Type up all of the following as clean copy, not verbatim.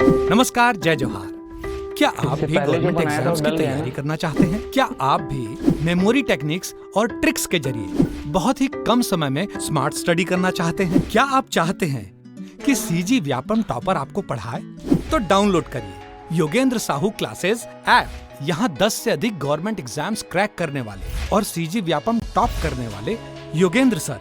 नमस्कार, जय जोहार। क्या आप भी गवर्नमेंट एग्जाम्स की तैयारी करना चाहते हैं? क्या आप भी मेमोरी टेक्निक्स और ट्रिक्स के जरिए बहुत ही कम समय में स्मार्ट स्टडी करना चाहते हैं? क्या आप चाहते हैं कि सीजी व्यापम टॉपर आपको पढ़ाए? तो डाउनलोड करिए योगेंद्र साहू क्लासेस ऐप। यहाँ 10 से अधिक गवर्नमेंट एग्जाम्स क्रैक करने वाले और सीजी व्यापम टॉप करने वाले योगेंद्र सर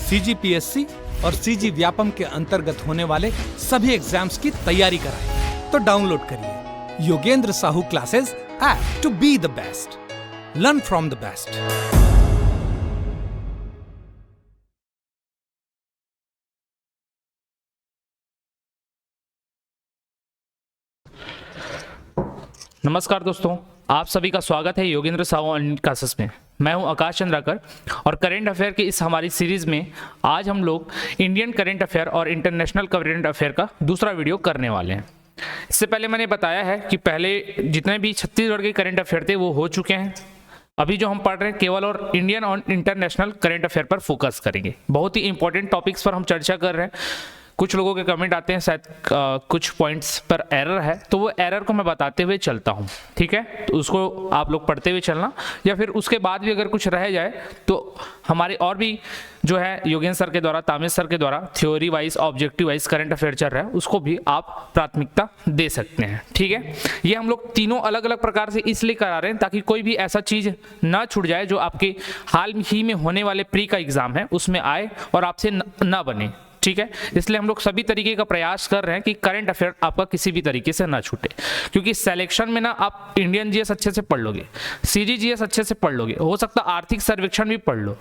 सीजीपीएससी और सीजी व्यापम के अंतर्गत होने वाले सभी एग्जाम्स की तैयारी कराए। तो डाउनलोड करिए Yogendra Sahu classes app to be the best, learn from the best. नमस्कार दोस्तों, आप सभी का स्वागत है योगेंद्र साहू ऑनलाइन क्लासेस में। मैं हूं आकाश चंद्राकर और करंट अफेयर की इस हमारी सीरीज में आज हम लोग इंडियन करंट अफेयर और इंटरनेशनल करंट अफेयर का दूसरा वीडियो करने वाले हैं। इससे पहले मैंने बताया है कि पहले जितने भी छत्तीसगढ़ के करंट अफेयर थे वो हो चुके हैं। अभी जो हम पढ़ रहे हैं केवल और इंडियन और इंटरनेशनल करंट अफेयर पर फोकस करेंगे। बहुत ही इंपॉर्टेंट टॉपिक्स पर हम चर्चा कर रहे हैं। कुछ लोगों के कमेंट आते हैं शायद कुछ पॉइंट्स पर एरर है, तो वो एरर को मैं बताते हुए चलता हूँ, ठीक है? तो उसको आप लोग पढ़ते हुए चलना, या फिर उसके बाद भी अगर कुछ रह जाए तो हमारे और भी जो है योगेंद्र सर के द्वारा, तामिल सर के द्वारा theory wise objective wise current affair चल रहा है, उसको भी आप प्राथमिकता दे सकते हैं, ठीक है? ये हम लोग तीनों अलग अलग प्रकार से इसलिए करा रहे हैं ताकि कोई भी ऐसा चीज ना छूट जाए जो आपके हाल ही में होने वाले प्री का एग्जाम है उसमें आए और आपसे ना बने, ठीक है? इसलिए हम लोग सभी तरीके का प्रयास कर रहे हैं कि करंट अफेयर आपका किसी भी तरीके से ना छूटे, क्योंकि सिलेक्शन में ना आप इंडियन जीएस अच्छे से पढ़ लोगे, सीजी जीएस अच्छे से पढ़ लोगे, हो सकता है आर्थिक सर्वेक्षण भी पढ़ लो,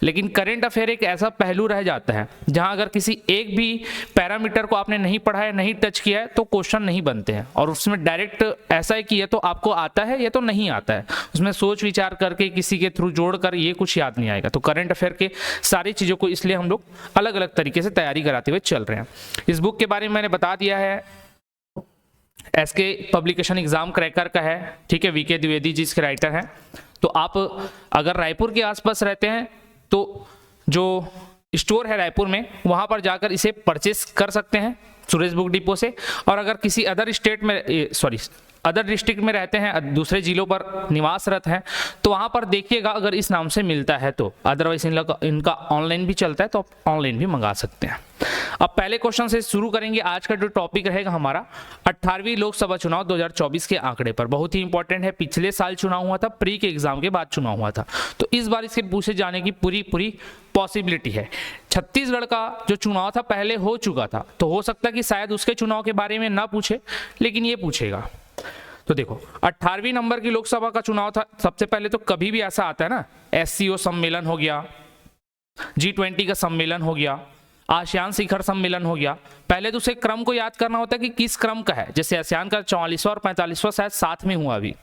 लेकिन करंट अफेयर एक ऐसा पहलू रह जाता है जहां अगर किसी एक भी पैरामीटर को आपने नहीं पढ़ा है, नहीं टच किया है, तो क्वेश्चन नहीं बनते हैं। और उसमें डायरेक्ट ऐसा है कि ये तो आपको आता है, ये तो नहीं आता है, उसमें सोच विचार करके किसी के थ्रू जोड़कर ये कुछ याद नहीं आएगा। तो करंट अफेयर के सारी चीजों को इसलिए हम लोग अलग अलग तरीके से तैयारी कराते हुए चल रहे हैं। इस बुक के बारे में मैंने बता दिया है, एसके पब्लिकेशन एग्जाम क्रैकर का है, ठीक है? वीके द्विवेदी जी इसके राइटर हैं। तो आप अगर रायपुर के आसपास रहते हैं तो जो स्टोर है रायपुर में, वहां पर जाकर इसे परचेस कर सकते हैं सुरेश बुक डिपो से। और अगर किसी अदर स्टेट में अदर डिस्ट्रिक्ट में रहते हैं, दूसरे जिलों पर निवासरत हैं, तो वहां पर देखिएगा अगर इस नाम से मिलता है तो। अदरवाइज इनका ऑनलाइन भी चलता है, तो आप ऑनलाइन भी मंगा सकते हैं। अब पहले क्वेश्चन से शुरू करेंगे। आज का जो टॉपिक रहेगा हमारा 18वीं लोकसभा चुनाव 2024 के आंकड़े पर। बहुत ही इंपॉर्टेंट है। पिछले साल चुनाव हुआ था, प्री के एग्जाम के बाद चुनाव हुआ था, तो इस बार इसके पूछे जाने की पूरी पॉसिबिलिटी है। छत्तीसगढ़ का जो चुनाव था पहले हो चुका था, तो हो सकता है कि शायद उसके चुनाव के बारे में ना पूछे, लेकिन ये पूछेगा। तो देखो 18वीं नंबर की लोकसभा का चुनाव था। सबसे पहले तो कभी भी ऐसा आता है ना, एससीओ सम्मेलन हो गया, G20 का सम्मेलन हो गया, आसियान शिखर सम्मेलन हो गया। पहले तो उसे क्रम को याद करना होता है कि किस क्रम का है। जैसे आसियान का 44वां और 45वां शायद साथ में हुआ अभी,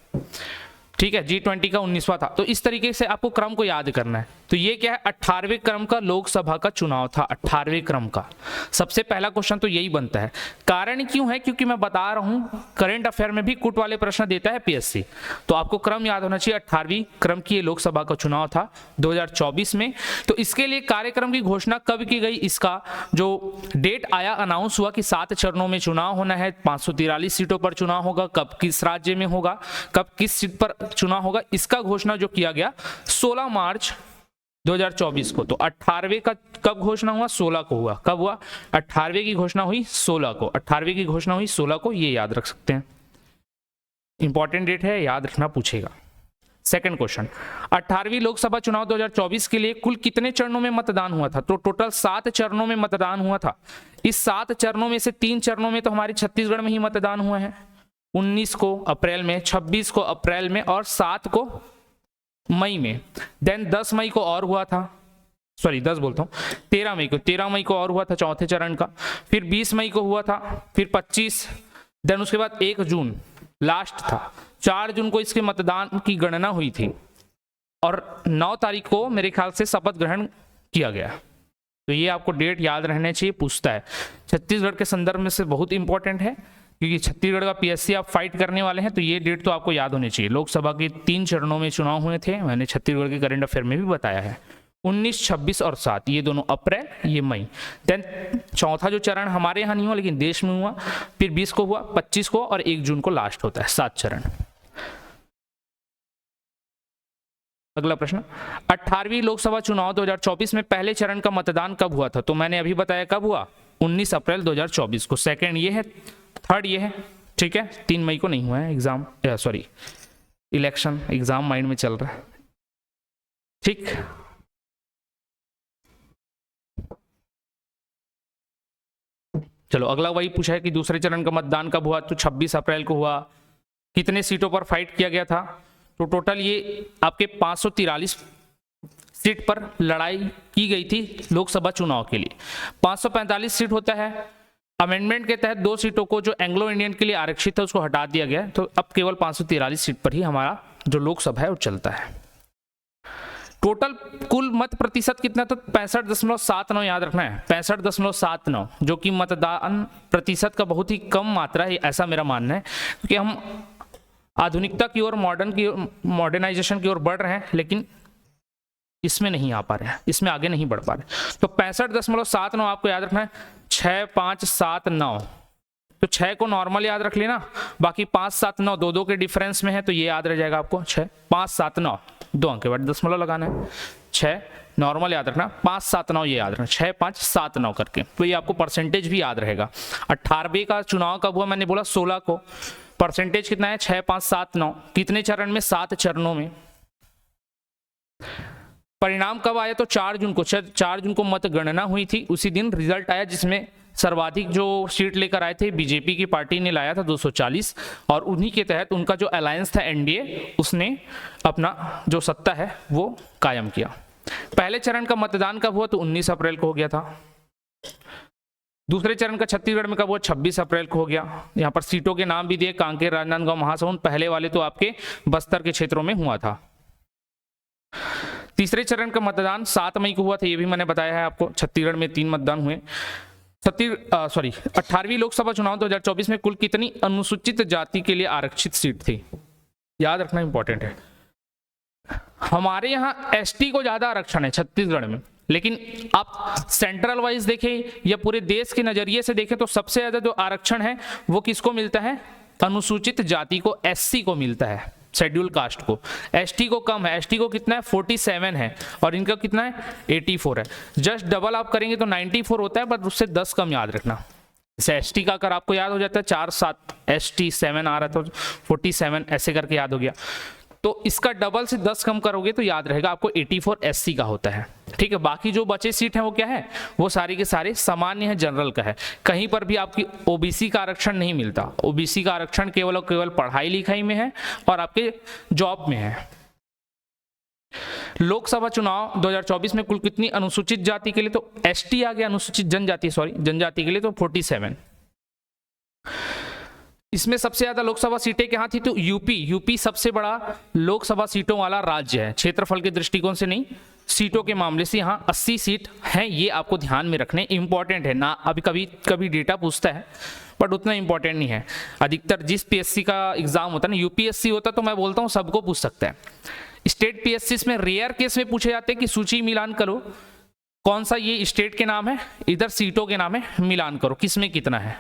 ठीक है? G20 का 19वां था। तो इस तरीके से आपको क्रम को याद करना है। तो ये क्या है? 18वें क्रम का लोकसभा का चुनाव था, 18वें क्रम का। सबसे पहला क्वेश्चन तो यही बनता है। कारण क्यों है? क्योंकि मैं बता रहा हूं करंट अफेयर में भी कुट वाले प्रश्न देता है पीएससी, तो आपको क्रम याद होना चाहिए। 18वीं क्रम की ये लोकसभा का चुनाव था 2024 में। तो इसके लिए कार्यक्रम की घोषणा कब की गई? इसका जो डेट आया, अनाउंस हुआ कि 7 चरणों में चुनाव होना है, 543 सीटों पर चुनाव होगा, कब किस राज्य में होगा, कब किस सीट पर चुनाव होगा, इसका घोषणा जो किया गया 16 मार्च 2024 को। तो 18वें का कब घोषणा हुआ? 16 को हुआ। कब हुआ? 18वें की घोषणा हुई 16 को। 18वें की घोषणा हुई 16 को, ये याद रख सकते हैं। इंपॉर्टेंट डेट है, याद रखना पूछेगा। सेकंड क्वेश्चन, 18वीं लोकसभा चुनाव 2024 के लिए कुल कितने चरणों में मतदान हुआ था? तो टोटल 7 चरणों में मतदान हुआ था। इस 7 चरणों में से 3 चरणों में तो हमारे छत्तीसगढ़ में ही मतदान हुआ है। 19 को अप्रैल में, 26 को अप्रैल में और 7 को मई में। देन 10 मई को और हुआ था, 13 मई को और हुआ था चौथे चरण का। फिर 20 मई को हुआ था, फिर 25, देन उसके बाद 1 जून लास्ट था। 4 जून को इसके मतदान की गणना हुई थी और 9 तारीख को मेरे ख्याल से शपथ ग्रहण किया गया। तो ये आपको डेट याद रहने चाहिए, पूछता है। छत्तीसगढ़ के संदर्भ में से बहुत इंपॉर्टेंट है, क्योंकि छत्तीसगढ़ का पीएससी आप फाइट करने वाले हैं, तो ये डेट तो आपको याद होनी चाहिए। लोकसभा के 3 चरणों में चुनाव हुए थे, मैंने छत्तीसगढ़ के करंट अफेयर में भी बताया है। 19, 26 और 7, ये दोनों अप्रैल, ये मई। देन चौथा जो चरण हमारे यहाँ नहीं हुआ लेकिन देश में हुआ, फिर 20 को हुआ, 25 को और 1 जून को लास्ट होता है, 7 चरण। अगला प्रश्न, 18वीं लोकसभा चुनाव 2024 में पहले चरण का मतदान कब हुआ था? तो मैंने अभी बताया कब हुआ, 19 अप्रैल 2024 को। सेकंड ये है, थर्ड ये है, ठीक है। 3 मई को नहीं हुआ है exam, sorry election, exam mind में चल रहा है, ठीक। चलो अगला वही पूछा है कि दूसरे चरण का मतदान कब हुआ, तो 26 अप्रैल को हुआ। कितने सीटों पर फाइट किया गया था? तो टोटल ये आपके 543 सीट पर लड़ाई की गई थी लोकसभा चुनाव के लिए। 545 सीट होता है। अमेंडमेंट के तहत 2 सीटों को जो एंग्लो इंडियन के लिए आरक्षित है उसको हटा दिया गया, तो अब केवल 543 सीट पर ही हमारा जो लोकसभा है वो चलता है। टोटल कुल मत प्रतिशत कितना? तो 65.79 याद रखना है, 65.79, जो कि मतदान प्रतिशत का बहुत ही कम मात्रा है, ऐसा मेरा मानना है, क्योंकि हम आधुनिकता की ओर, मॉडर्नाइजेशन की ओर बढ़ रहे हैं, लेकिन इसमें नहीं आ पा रहे हैं, इसमें आगे नहीं बढ़ पा रहे। तो 65.79 आपको याद रखना है। 6, 5, 7, 9, तो 6 को नॉर्मल याद रख लेना, बाकी 5, 7, 9 दो के डिफरेंस में है, तो ये याद रह जाएगा आपको। 6, 5, 7, 9 2 अंक के बाद दशमलव लगाना है। 6 नॉर्मल याद रखना, 5, 7, 9 ये याद रखना, 6, 5, 7, 9 करके, तो ये आपको परसेंटेज भी याद रहेगा। 18वें का चुनाव कब हुआ? मैंने बोला 16 को। परसेंटेज कितना है? 6, 5, 7, 9। कितने चरण में? 7 चरणों में। परिणाम कब आया? तो 4 जून को। 4 जून को मतगणना हुई थी, उसी दिन रिजल्ट आया, जिसमें सर्वाधिक जो सीट लेकर आए थे बीजेपी की पार्टी ने लाया था 240, और उन्हीं के तहत उनका जो अलायंस था एनडीए, उसने अपना जो सत्ता है वो कायम किया। पहले चरण का मतदान कब हुआ? तो 19 अप्रैल को हो गया था। दूसरे चरण का छत्तीसगढ़ में कब हुआ? 26 अप्रैल को हो गया। यहाँ पर सीटों के नाम भी दिए, कांकेर, राजनांदगांव, महासमुंद। पहले वाले तो आपके बस्तर के क्षेत्रों में हुआ था। तीसरे चरण का मतदान 7 मई को हुआ था, ये भी मैंने बताया है आपको। छत्तीसगढ़ में 3 मतदान हुए। 18वीं लोकसभा चुनाव 2024 में कुल कितनी अनुसूचित जाति के लिए आरक्षित सीट थी? याद रखना इंपॉर्टेंट है। हमारे यहाँ एसटी को ज्यादा आरक्षण है छत्तीसगढ़ में, लेकिन आप सेंट्रल वाइज देखें या पूरे देश के नजरिए से देखें तो सबसे ज्यादा जो आरक्षण है वो किसको मिलता है? अनुसूचित जाति को, एससी को मिलता है, शेड्यूल कास्ट को। एसटी को कम है, एसटी को कितना है? 47 है, और इनका कितना है? 84 है। जस्ट डबल आप करेंगे तो 94 होता है, बट उससे 10 कम याद रखना। जैसे एसटी का अगर आपको याद हो जाता है 4, 7, एसटी 7 आ रहा है तो 47 ऐसे करके याद हो गया। तो इसका डबल से 10 कम करोगे तो याद रहेगा आपको 84 एससी का होता है, ठीक है। बाकी जो बचे सीट हैं वो क्या है? वो सारी के सारे सामान्य है, जनरल का है। कहीं पर भी आपकी ओबीसी का आरक्षण नहीं मिलता। ओबीसी का आरक्षण केवल और केवल पढ़ाई लिखाई में है और आपके जॉब में है। लोकसभा चुनाव 2024 में कुल कितनी अनुसूचित जाति के लिए? तो एसटी आ गया, अनुसूचित जनजाति, जनजाति के लिए तो 47। इसमें सबसे ज्यादा लोकसभा सीटें कहां थी? तो यूपी सबसे बड़ा लोकसभा सीटों वाला राज्य है, क्षेत्रफल के दृष्टिकोण से नहीं, सीटों के मामले से। यहाँ 80 सीट हैं, ये आपको ध्यान में रखने, इंपॉर्टेंट है ना। अभी कभी डेटा पूछता है, बट उतना इंपॉर्टेंट नहीं है। अधिकतर जिस पीएससी का एग्जाम होता है ना, यूपीएससी होता है, तो मैं बोलता हूँ सबको पूछ सकता है। स्टेट पीएससी में रेयर केस में पूछे जाते हैं कि सूची मिलान करो, कौन सा ये स्टेट के नाम है, इधर सीटों के नाम है, मिलान करो किसमें कितना है,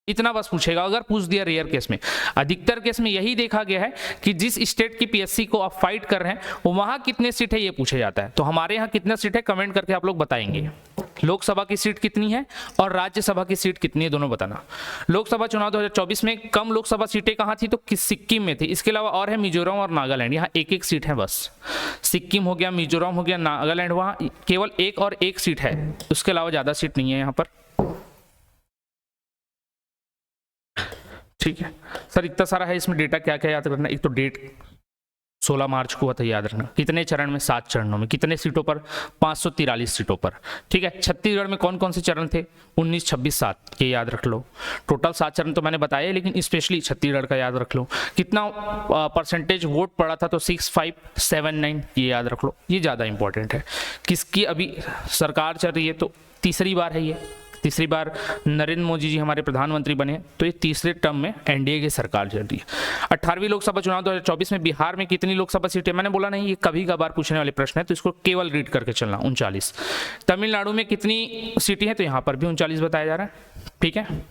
इतना बस पूछेगा। अगर पूछ दिया रेयर केस में। अधिकतर केस में यही देखा गया है कि जिस स्टेट की पीएससी को आप फाइट कर रहे हैं वहां कितने सीट है ये पूछा जाता है। तो हमारे यहाँ कितना सीट है कमेंट करके आप लोग बताएंगे। लोकसभा की सीट कितनी है और राज्यसभा की सीट कितनी है, दोनों बताना। लोकसभा चुनाव 2024 में कम लोकसभा सीटें कहाँ थी? तो सिक्किम में थी। इसके अलावा और है मिजोरम और नागालैंड, यहाँ एक एक सीट है बस। सिक्किम हो गया, मिजोरम हो गया, नागालैंड, वहाँ केवल एक और एक सीट है, उसके अलावा ज्यादा सीट नहीं है यहाँ पर, ठीक है सर। इतना सारा है इसमें डेटा, क्या क्या याद रखना? एक तो डेट 16 मार्च को हुआ था, याद रखना। कितने चरण में? 7 चरणों में। कितने सीटों पर? 543 सीटों पर, ठीक है। छत्तीसगढ़ में कौन कौन से चरण थे? 19, 26, 7, ये याद रख लो। टोटल 7 चरण तो मैंने बताया, लेकिन स्पेशली छत्तीसगढ़ का याद रख लो। कितना परसेंटेज वोट पड़ा था? तो 6579, ये याद रख लो, ये ज़्यादा इंपॉर्टेंट है। किसकी अभी सरकार चल रही है? तो तीसरी बार है ये, तीसरी बार नरेंद्र मोदी जी हमारे प्रधानमंत्री बने, तो ये तीसरे टर्म में एनडीए की सरकार चल रही है। 18वीं लोकसभा चुनाव 2024 में बिहार में कितनी लोकसभा सीटें, मैंने बोला नहीं ये कभी कभार पूछने वाले प्रश्न है, तो इसको केवल रीड करके चलना, 39। तमिलनाडु में कितनी सीटें हैं, तो यहाँ पर भी 39 बताया जा रहा है, ठीक है।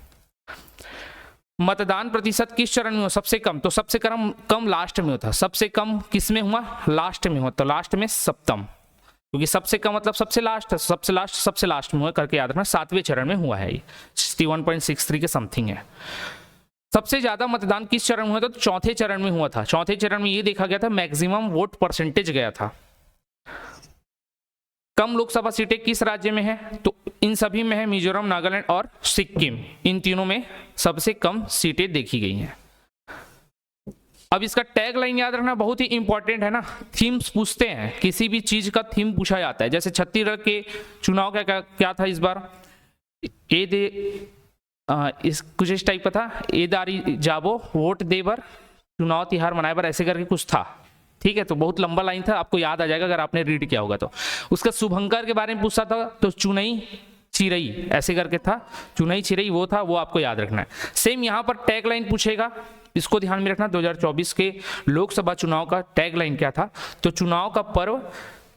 मतदान प्रतिशत किस चरण में हुआ सबसे कम, तो सबसे कम लास्ट में होता, सबसे कम किस में हुआ, लास्ट में हुआ, तो लास्ट में सप्तम, क्योंकि सबसे कम मतलब सबसे लास्ट, सबसे लास्ट में हुआ करके याद रखना, 7वें चरण में हुआ है, ये 61.63 के समथिंग है। सबसे ज्यादा मतदान किस चरण में हुआ था, तो चौथे चरण में हुआ था। चौथे चरण में ये देखा गया था मैक्सिमम वोट परसेंटेज गया था। कम लोकसभा सीटें किस राज्य में है, तो इन सभी में है मिजोरम, नागालैंड और सिक्किम, इन तीनों में सबसे कम सीटें देखी गई हैं। अब इसका टैग लाइन याद रखना बहुत ही इंपॉर्टेंट है ना, थीम्स पूछते हैं, किसी भी चीज का थीम पूछा जाता है। जैसे छत्तीसगढ़ के चुनाव का क्या था इस बार, कुछ इस टाइप का था, ए दारी जाबो वोट दे बर चुनाव तिहार मनाए बर, ऐसे करके कुछ था, ठीक है। तो बहुत लंबा लाइन था, आपको याद आ जाएगा अगर आपने रीड किया होगा तो। उसका शुभंकर के बारे में पूछा था, तो चुनई चिरई ऐसे करके था, चुनई चिरई वो था, वो आपको याद रखना है। सेम यहाँ पर टैग लाइन पूछेगा, इसको ध्यान में रखना। 2024 के लोकसभा चुनाव का टैग लाइन क्या था, तो चुनाव का पर्व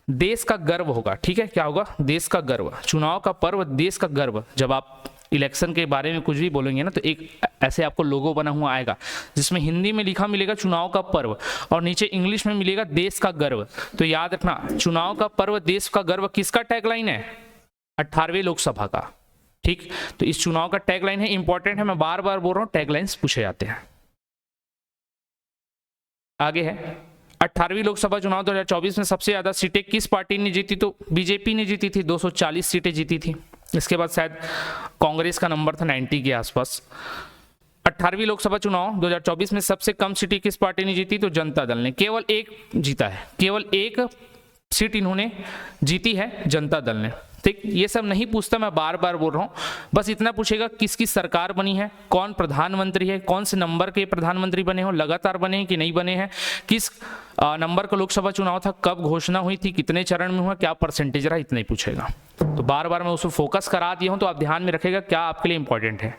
देश का गर्व होगा, ठीक है। क्या होगा, देश का गर्व, चुनाव का पर्व देश का गर्व। जब आप इलेक्शन के बारे में कुछ भी बोलेंगे ना, तो एक ऐसे आपको लोगो बना हुआ आएगा जिसमें हिंदी में लिखा मिलेगा चुनाव का पर्व और नीचे इंग्लिश में मिलेगा देश का गर्व। तो याद रखना, चुनाव का पर्व देश का गर्व किसका टैगलाइन है, 18वें लोकसभा का, ठीक। तो इस चुनाव का टैगलाइन है, इंपॉर्टेंट है, मैं बार बार बोल रहा हूं, टैगलाइंस पूछे जाते हैं। आगे है 18वीं लोकसभा चुनाव 2024 में सबसे ज्यादा सीटें किस पार्टी ने जीती, तो बीजेपी ने जीती थी, 240 सीटें जीती थी। इसके बाद शायद कांग्रेस का नंबर था 90 के आसपास। 18वीं लोकसभा चुनाव 2024 में सबसे कम सीटें किस पार्टी ने जीती, तो जनता दल ने, केवल एक जीता है, केवल एक सीट इन्होंने जीती है जनता दल ने, ठीक। ये सब नहीं पूछता, मैं बार बार बोल रहा हूं, बस इतना पूछेगा किसकी सरकार बनी है, कौन प्रधानमंत्री है, कौन से नंबर के प्रधानमंत्री बने हो, लगातार बने हैं कि नहीं बने हैं, किस नंबर का लोकसभा चुनाव था, कब घोषणा हुई थी, कितने चरण में हुआ, क्या परसेंटेज रहा, इतना ही पूछेगा। तो बार बार मैं उसको फोकस करा दिया हूं, तो आप ध्यान में रखेगा क्या आपके लिए इंपॉर्टेंट है।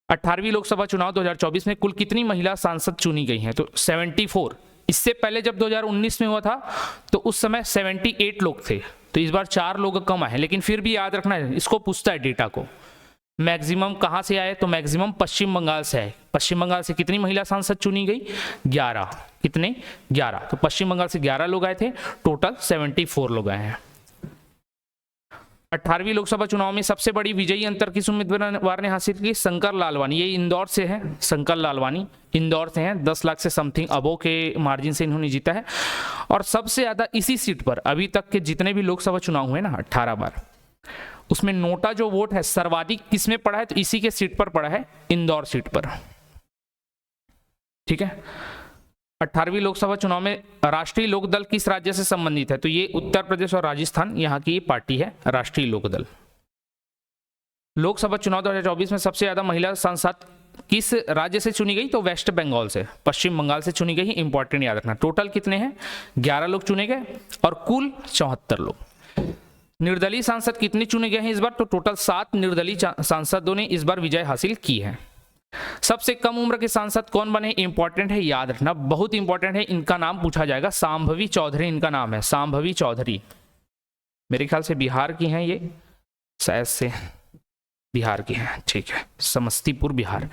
18वीं लोकसभा चुनाव 2024 में कुल कितनी महिला सांसद चुनी गई हैं, तो 74। इससे पहले जब 2019 में हुआ था तो उस समय 78 लोग थे, तो इस बार 4 लोग कम आए, लेकिन फिर भी याद रखना है, इसको पूछता है डेटा को। मैक्सिमम कहां से आए, तो मैक्सिमम पश्चिम बंगाल से आए। पश्चिम बंगाल से कितनी महिला सांसद चुनी गई, 11। कितने, 11। तो पश्चिम बंगाल से 11 लोग आए थे, टोटल 74 लोग आए हैं। 18वीं लोकसभा चुनाव में सबसे बड़ी विजयी अंतर किस उम्मीदवार ने हासिल की, शंकर लालवानी, ये इंदौर से है, शंकर लालवानी इंदौर से हैं, 10 लाख से समथिंग अबोव के मार्जिन से इन्होंने जीता है। और सबसे ज्यादा इसी सीट पर अभी तक के जितने भी लोकसभा चुनाव हुए ना 18 बार, उसमें नोटा जो वोट है सर्वाधिक किसमें पड़ा है, तो इसी के सीट पर पड़ा है, इंदौर सीट पर, ठीक है। 18वीं लोकसभा चुनाव में राष्ट्रीय लोकदल किस राज्य से संबंधित है, तो ये उत्तर प्रदेश और राजस्थान, यहाँ की पार्टी है राष्ट्रीय लोकदल। लोकसभा चुनाव 2024 में सबसे ज्यादा महिला सांसद किस राज्य से चुनी गई, तो वेस्ट बंगाल से, पश्चिम बंगाल से चुनी गई, इंपॉर्टेंट याद रखना। टोटल कितने हैं, 11 लोग चुने गए और कुल 74 लोग। निर्दलीय सांसद कितने चुने गए हैं इस बार, तो टोटल 7 निर्दलीय सांसदों ने इस बार विजय हासिल की है। सबसे कम उम्र के सांसद कौन बने, इंपॉर्टेंट है, याद रखना, बहुत इंपॉर्टेंट है, इनका नाम पूछा जाएगा, सांभवी चौधरी इनका नाम है, सांभवी चौधरी, मेरे ख्याल से बिहार की हैं ये, शायद से बिहार की हैं, ठीक है, समस्तीपुर बिहार।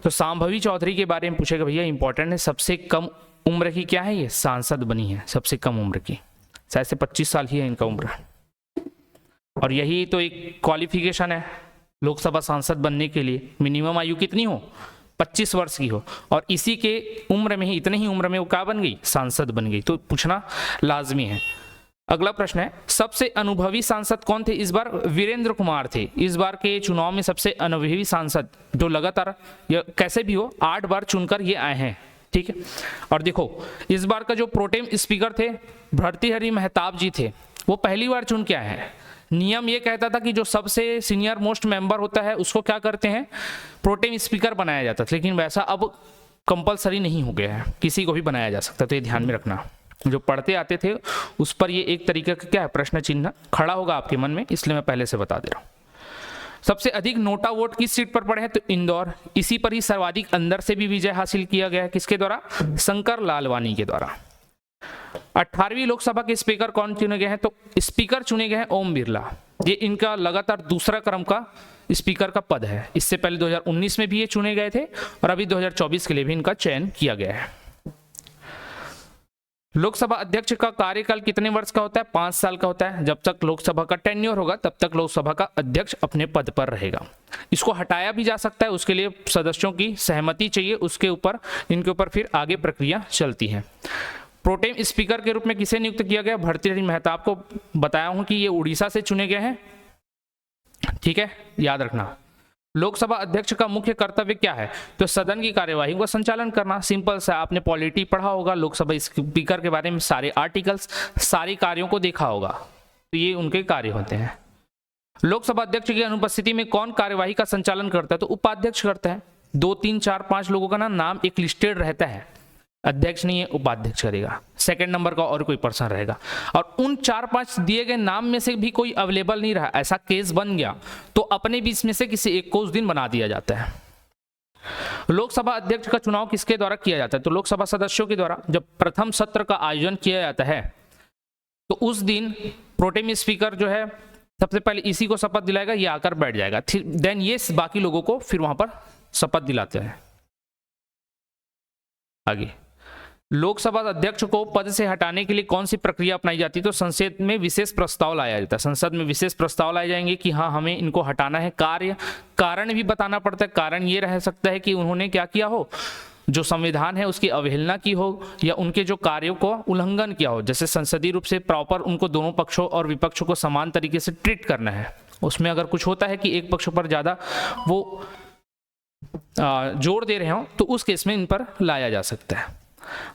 तो सांभवी चौधरी के बारे में पूछेगा भैया, इंपॉर्टेंट है, सबसे कम उम्र की क्या है, ये सांसद बनी है, सबसे कम उम्र की, शायद से 25 साल ही है इनका उम्र, और यही तो एक क्वालिफिकेशन है लोकसभा सांसद बनने के लिए, मिनिमम आयु कितनी हो, 25 वर्ष की हो, और इसी के उम्र में ही, इतने ही उम्र में वो क्या बन गई, सांसद बन गई, तो पूछना लाजमी है। अगला प्रश्न है, सबसे अनुभवी सांसद कौन थे इस बार, वीरेंद्र कुमार थे इस बार के चुनाव में सबसे अनुभवी सांसद, जो लगातार या कैसे भी हो 8 बार चुनकर ये आए हैं, ठीक है। और देखो इस बार का जो प्रोटेम स्पीकर थे भर्तृहरि महताब जी थे, वो पहली बार चुन के आए हैं। नियम ये कहता था कि जो सबसे सीनियर मोस्ट मेंबर होता है उसको क्या करते हैं, प्रोटेम स्पीकर बनाया जाता था, लेकिन वैसा अब कंपलसरी नहीं हो गया है, किसी को भी बनाया जा सकता, तो ये ध्यान में रखना। जो पढ़ते आते थे उस पर ये एक तरीके का क्या है, प्रश्न चिन्ह खड़ा होगा आपके मन में, इसलिए मैं पहले से बता दे रहा हूँ। सबसे अधिक नोटा वोट किस सीट पर पड़े हैं? तो इंदौर। इसी पर ही सर्वाधिक अंदर से भी विजय हासिल किया गया है, किसके द्वारा? शंकर लालवानी के द्वारा। 18वीं लोकसभा के स्पीकर कौन चुने गए हैं? तो स्पीकर चुने गए हैं ओम बिरला। ये इनका लगातार दूसरा क्रम का स्पीकर का पद है। इससे पहले 2019 में भी ये चुने गए थे और अभी 2024 के लिए भी इनका चयन किया गया है। लोकसभा अध्यक्ष का कार्यकाल कितने वर्ष का होता है? 5 साल का होता है। जब तक लोकसभा का टेन्योर होगा तब तक लोकसभा का अध्यक्ष अपने पद पर रहेगा। इसको हटाया भी जा सकता है, उसके लिए सदस्यों की सहमति चाहिए, उसके ऊपर इनके ऊपर फिर आगे प्रक्रिया चलती है। प्रोटेम स्पीकर के रूप में किसे नियुक्त किया गया? भर्तृहरि मेहताब को बताया हूं कि ये उड़ीसा से चुने गए हैं, ठीक है, याद रखना। लोकसभा अध्यक्ष का मुख्य कर्तव्य क्या है? तो सदन की कार्यवाही का संचालन करना। सिंपल सा, आपने पॉलिटी पढ़ा होगा, लोकसभा स्पीकर के बारे में सारे आर्टिकल्स, सारे कार्यों को देखा होगा, तो ये उनके कार्य होते हैं। लोकसभा अध्यक्ष की अनुपस्थिति में कौन कार्यवाही का संचालन करता है? तो उपाध्यक्ष करता है। 2, 3, 4, 5 लोगों का नाम एक लिस्टेड रहता है, अध्यक्ष नहीं है, उपाध्यक्ष करेगा, सेकंड नंबर का और कोई पर्सन रहेगा। और उन 4-5 दिए गए नाम में से भी कोई अवेलेबल नहीं रहा, ऐसा केस बन गया तो अपने बीच में से किसी एक को उस दिन बना दिया जाता है। लोकसभा अध्यक्ष का चुनाव किसके द्वारा किया जाता है? तो लोकसभा सदस्यों के द्वारा। जब प्रथम सत्र का आयोजन किया जाता है तो उस दिन प्रोटेम स्पीकर जो है सबसे पहले इसी को शपथ दिलाएगा, ये आकर बैठ जाएगा, देन ये बाकी लोगों को फिर वहां पर शपथ दिलाते हैं। आगे, लोकसभा अध्यक्ष को पद से हटाने के लिए कौन सी प्रक्रिया अपनाई जाती है? तो संसद में विशेष प्रस्ताव लाया जाता है। संसद में विशेष प्रस्ताव लाए जाएंगे कि हाँ, हमें इनको हटाना है। कारण भी बताना पड़ता है। कारण ये रह सकता है कि उन्होंने क्या किया हो, जो संविधान है उसकी अवहेलना की हो या उनके जो कार्यों को उल्लंघन किया हो। जैसे संसदीय रूप से प्रॉपर उनको दोनों पक्षों और विपक्षों को समान तरीके से ट्रीट करना है। उसमें अगर कुछ होता है कि एक पक्ष पर ज्यादा वो जोर दे रहे हो तो उस केस में इन पर लाया जा सकता है।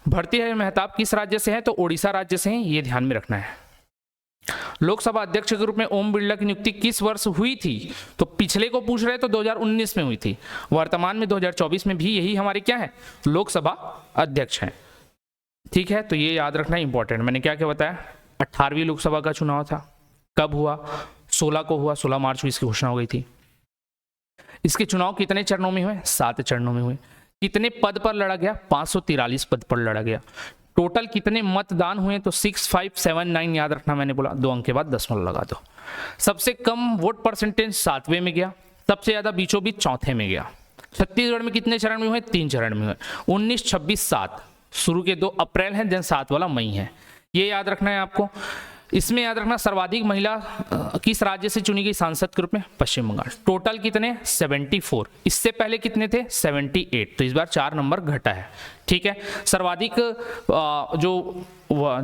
भर्तृहरि मेहताब किस राज्य से हैं? तो ओडिशा राज्य से हैं, ये ध्यान में रखना है। लोकसभा अध्यक्ष के रूप में ओम बिरला की नियुक्ति किस वर्ष हुई थी? तो पिछले को पूछ रहे तो 2019 में हुई थी। वर्तमान में 2024 में भी यही हमारे क्या है? लोकसभा अध्यक्ष हैं, ठीक है। तो ये याद रखना इंपॉर्टेंट। मैंने क्या क्या बताया? 18वीं लोकसभा का चुनाव था, कब हुआ? 16 को हुआ, 16 मार्च को इसकी घोषणा हो गई थी। इसके चुनाव कितने चरणों में हुए? 7 चरणों में हुए। कितने पद पर लड़ा गया? 543 पद पर लड़ा गया। टोटल कितने मतदान हुए? तो 6579 याद रखना, मैंने बोला 2 अंक के बाद दशमलव लगा दो। सबसे कम वोट परसेंटेज 7वें में गया, सबसे ज्यादा बीचों बीच 4थे में गया। छत्तीसगढ़ में कितने चरण में हुए? 3 चरण में हुए। 19, 26, 7। शुरू के 2 अप्रैल है, देन 7 वाला मई है, ये याद रखना है आपको। इसमें याद रखना सर्वाधिक महिला किस राज्य से चुनी गई सांसद के रूप में? पश्चिम बंगाल। टोटल कितने? 74। इससे पहले कितने थे? 78। तो इस बार 4 नंबर घटा है, ठीक है। सर्वाधिक जो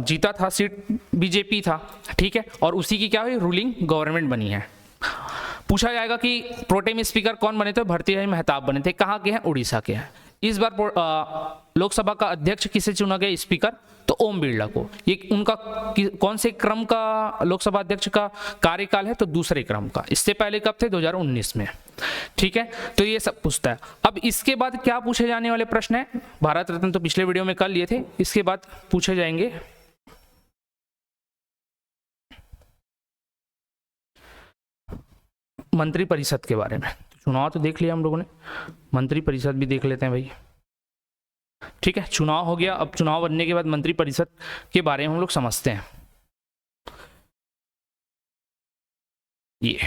जीता था सीट बीजेपी था, ठीक है, और उसी की क्या हुई? रूलिंग गवर्नमेंट बनी है। पूछा जाएगा कि प्रोटेम स्पीकर कौन बने थे? भर्तृहरि मेहताब बने थे। कहाँ के हैं? उड़ीसा के हैं। इस बार लोकसभा का अध्यक्ष किसे चुना गया स्पीकर? तो ओम बिरला को। ये उनका कौन से क्रम का लोकसभा अध्यक्ष का कार्यकाल है? तो दूसरे क्रम का। इससे पहले कब थे? 2019 में, ठीक है। तो ये सब पूछता है। अब इसके बाद क्या पूछे जाने वाले प्रश्न है? भारत रत्न तो पिछले वीडियो में कर लिए थे, इसके बाद पूछे जाएंगे मंत्री परिषद के बारे में। चुनाव तो देख लिया हम लोगों ने, मंत्री परिषद भी देख लेते हैं भाई, ठीक है। चुनाव हो गया, अब चुनाव बनने के बाद मंत्री परिषद के बारे में हम लोग समझते हैं। ये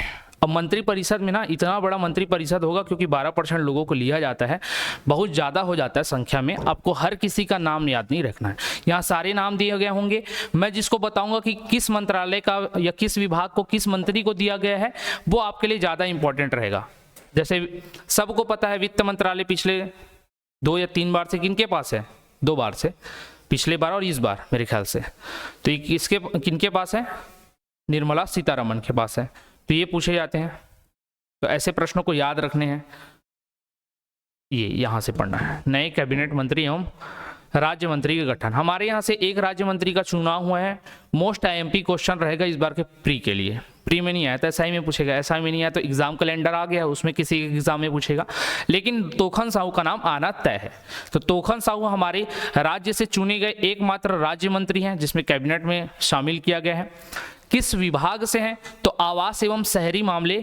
अब मंत्री परिषद में ना इतना बड़ा मंत्री परिषद होगा क्योंकि 12% लोगों को लिया जाता है, बहुत ज़्यादा हो जाता है संख्या में। आपको हर किसी का नाम याद नहीं रखना है, यहाँ सारे नाम दिए गए होंगे। मैं जिसको बताऊंगा कि किस मंत्रालय का या किस विभाग को किस मंत्री को दिया गया है वो आपके लिए ज़्यादा इंपॉर्टेंट रहेगा। जैसे सबको पता है वित्त मंत्रालय पिछले 2 या 3 बार से किनके पास है? 2 बार से, पिछले बार और इस बार मेरे ख्याल से। तो ये किनके पास है? निर्मला सीतारमण के पास है। तो ये पूछे जाते हैं, तो ऐसे प्रश्नों को याद रखने हैं। ये यहां से पढ़ना है। नए कैबिनेट मंत्री एवं राज्य मंत्री का गठन। हमारे यहाँ से एक राज्य मंत्री का चुनाव हुआ है। मोस्ट आईएमपी क्वेश्चन रहेगा इस बार के प्री के लिए। प्री में नहीं आया तो एसआई में पूछेगा, एसआई में नहीं आया तो एग्जाम कैलेंडर आ गया, उसमें किसी एग्जाम में पूछेगा। लेकिन तोखन साहू का नाम आना तय है। तो तोखन साहू हमारे राज्य से चुने गए एकमात्र राज्य मंत्री हैं जिसमें कैबिनेट में शामिल किया गया है। किस विभाग से हैं? तो आवास एवं शहरी मामले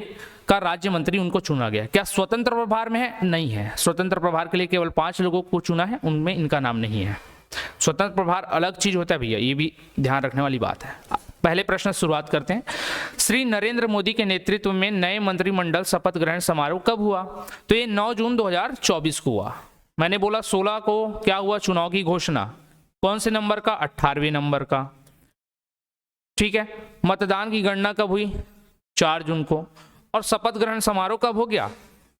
का राज्य मंत्री उनको चुना गया। क्या स्वतंत्र प्रभार में है? नहीं है। स्वतंत्र प्रभार के लिए केवल 5 लोगों को चुना है, उनमें इनका नाम नहीं है। स्वतंत्र प्रभार अलग चीज होता है भैया, ये भी ध्यान रखने वाली बात है। पहले प्रश्न से शुरुआत करते हैं। श्री नरेंद्र मोदी के नेतृत्व में नए मंत्रिमंडल शपथ ग्रहण समारोह कब हुआ? तो ये 9 जून 2024 को हुआ। मैंने बोला 16 को क्या हुआ? चुनाव की घोषणा। कौन से नंबर का? 18वें नंबर का। ठीक है। मतदान की गणना कब हुई? 4 जून को। और शपथ ग्रहण समारोह कब हो गया?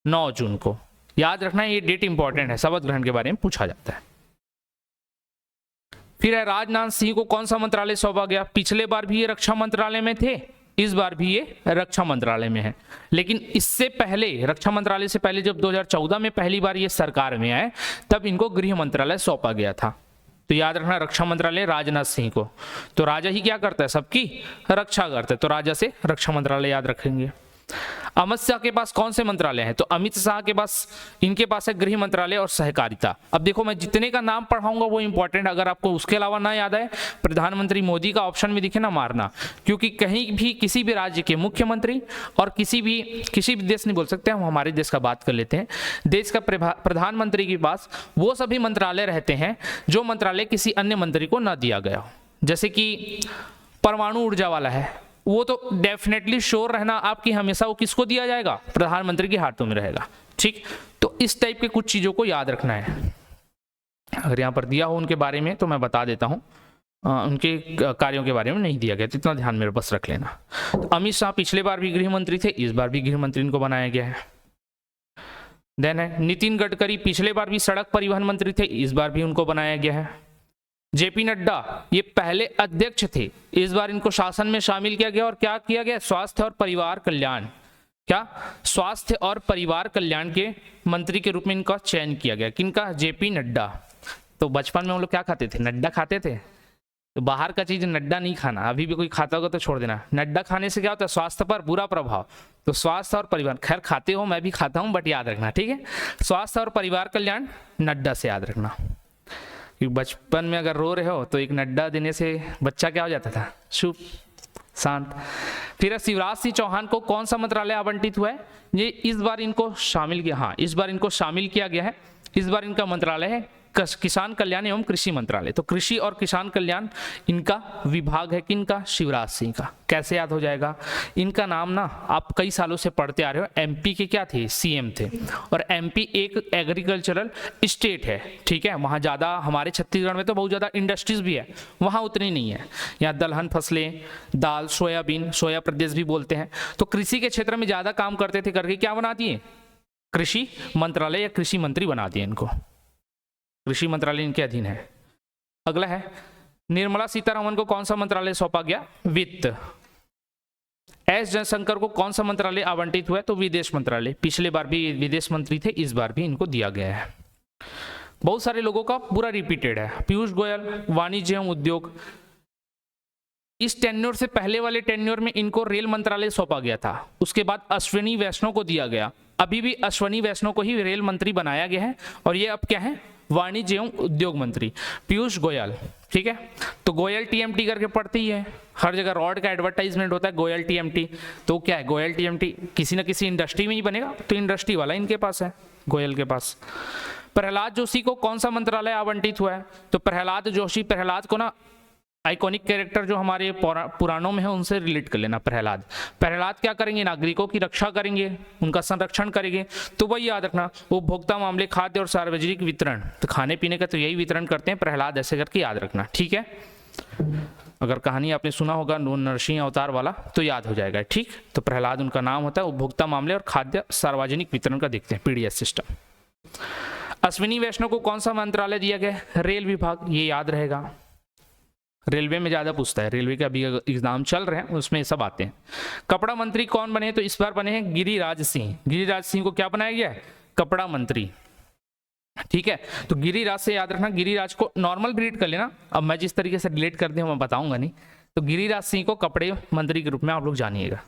9 जून को। याद रखना ये डेट इंपॉर्टेंट है, शपथ ग्रहण के बारे में पूछा जाता है। फिर है राजनाथ सिंह को कौन सा मंत्रालय सौंपा गया? पिछले बार भी ये रक्षा मंत्रालय में थे, इस बार भी ये रक्षा मंत्रालय में है। लेकिन इससे पहले, रक्षा मंत्रालय से पहले जब 2014 में पहली बार ये सरकार में आए, तब इनको गृह मंत्रालय सौंपा गया था। तो याद रखना रक्षा मंत्रालय राजनाथ सिंह को। तो राजा ही क्या करता है? सबकी रक्षा करता है, तो राजा से रक्षा मंत्रालय याद रखेंगे। अमित शाह के पास कौन से मंत्रालय हैं? तो अमित शाह के पास, इनके पास है गृह मंत्रालय और सहकारिता। अब देखो मैं जितने का नाम पढ़ाऊंगा वो इंपॉर्टेंट, अगर आपको उसके अलावा ना याद आए, प्रधानमंत्री मोदी का ऑप्शन में दिखे ना मारना, क्योंकि कहीं भी किसी भी राज्य के मुख्यमंत्री और किसी भी देश नहीं बोल सकते, हम हमारे देश का बात कर लेते हैं, देश का प्रधानमंत्री के पास वो सभी मंत्रालय रहते हैं जो मंत्रालय किसी अन्य मंत्री को ना दिया गया हो। जैसे कि परमाणु ऊर्जा वाला है, वो तो डेफिनेटली श्योर रहना आपकी हमेशा वो किसको दिया जाएगा? प्रधानमंत्री के हाथों में रहेगा। ठीक, तो इस टाइप के कुछ चीजों को याद रखना है। अगर यहाँ पर दिया हो उनके बारे में तो मैं बता देता हूँ, उनके कार्यों के बारे में नहीं दिया गया, तो इतना ध्यान मेरे पास रख लेना। तो अमित शाह पिछले बार भी गृह मंत्री थे, इस बार भी गृह मंत्री इनको बनाया गया है। देन है नितिन गडकरी, पिछले बार भी सड़क परिवहन मंत्री थे, इस बार भी उनको बनाया गया है। जेपी नड्डा, ये पहले अध्यक्ष थे, इस बार इनको शासन में शामिल किया गया और क्या किया गया? स्वास्थ्य और परिवार कल्याण, क्या स्वास्थ्य और परिवार कल्याण के मंत्री के रूप में इनका चयन किया गया। किनका? जेपी नड्डा। तो बचपन में हम लोग क्या खाते थे? नड्डा खाते थे। तो बाहर का चीज नड्डा नहीं खाना, अभी भी कोई खाता होगा तो छोड़ देना। नड्डा खाने से क्या होता है? स्वास्थ्य पर बुरा प्रभाव। तो स्वास्थ्य और परिवार, खैर खाते हो, मैं भी खाता हूं, बट याद रखना, ठीक है। स्वास्थ्य और परिवार कल्याण नड्डा से याद रखना। बचपन में अगर रो रहे हो तो एक नड्डा देने से बच्चा क्या हो जाता था? शुभ, शांत। फिर शिवराज सिंह चौहान को कौन सा मंत्रालय आवंटित हुआ है? ये इस बार इनको शामिल किया, हाँ इस बार इनको शामिल किया गया है। इस बार इनका मंत्रालय है किसान कल्याण एवं कृषि मंत्रालय। तो कृषि और किसान कल्याण इनका विभाग है, किनका? शिवराज सिंह का। कैसे याद हो जाएगा? इनका नाम ना आप कई सालों से पढ़ते आ रहे हो, एमपी के क्या थे? सीएम थे। और एमपी एक एग्रीकल्चरल स्टेट है, ठीक है। वहाँ ज़्यादा, हमारे छत्तीसगढ़ में तो बहुत ज़्यादा इंडस्ट्रीज भी है, वहाँ उतनी नहीं है। यहाँ दलहन फसलें, दाल, सोयाबीन, सोया प्रदेश भी बोलते हैं। तो कृषि के क्षेत्र में ज़्यादा काम करते थे, करके क्या बना दिए? कृषि मंत्रालय या कृषि मंत्री बना दिए इनको। कृषि मंत्रालय इनके अधीन है। अगला है निर्मला सीतारमण को कौन सा मंत्रालय सौंपा गया? वित्त। एस जयशंकर को कौन सा मंत्रालय आवंटित हुआ है? तो विदेश मंत्रालय। पिछले बार भी विदेश मंत्री थे, इस बार भी इनको दिया गया है। बहुत सारे लोगों का पूरा रिपीटेड है। पीयूष गोयल, वाणिज्य एवं उद्योग। इस टेन्योर से पहले वाले टेन्योर में इनको रेल मंत्रालय सौंपा गया था, उसके बाद अश्विनी वैष्णव को दिया गया। अभी भी अश्विनी वैष्णव को ही रेल मंत्री बनाया गया है, और ये अब क्या है? वाणिज्य एवं उद्योग मंत्री पीयूष गोयल, ठीक है। तो गोयल टीएमटी करके पढ़ते ही है, हर जगह रॉड का एडवर्टाइजमेंट होता है गोयल टीएमटी। तो क्या है? गोयल टीएमटी किसी ना किसी इंडस्ट्री में ही बनेगा, तो इंडस्ट्री वाला इनके पास है, गोयल के पास। प्रहलाद जोशी को कौन सा मंत्रालय आवंटित हुआ है? तो प्रहलाद जोशी, प्रहलाद को ना आइकॉनिक कैरेक्टर जो हमारे पुराणों में है उनसे रिलेट कर लेना। प्रहलाद क्या करेंगे? नागरिकों की रक्षा करेंगे, उनका संरक्षण करेंगे। तो वही याद रखना, उपभोक्ता मामले, खाद्य और सार्वजनिक वितरण, तो खाने पीने का तो यही वितरण करते हैं प्रहलाद, ऐसे करके याद रखना, ठीक है। अगर कहानी आपने सुना होगा नरसिंह अवतार वाला तो याद हो जाएगा, ठीक। तो प्रहलाद उनका नाम होता है। उपभोक्ता मामले और खाद्य सार्वजनिक वितरण का देखते हैं, पीडीएस सिस्टम। अश्विनी वैष्णव को कौन सा मंत्रालय दिया गया? रेल विभाग, ये याद रहेगा। रेलवे में ज्यादा पूछता है, रेलवे के अभी एग्जाम चल रहे हैं उसमें सब आते हैं। कपड़ा मंत्री कौन बने? तो इस बार बने हैं गिरिराज सिंह। गिरिराज सिंह को क्या बनाया गया है? कपड़ा मंत्री, ठीक है। तो गिरिराज से याद रखना, गिरिराज को नॉर्मल रीड कर लेना, अब मैं जिस तरीके से रिलेट कर दूं मैं बताऊंगा नहीं। तो गिरिराज सिंह को कपड़े मंत्री के रूप में आप लोग जानिएगा।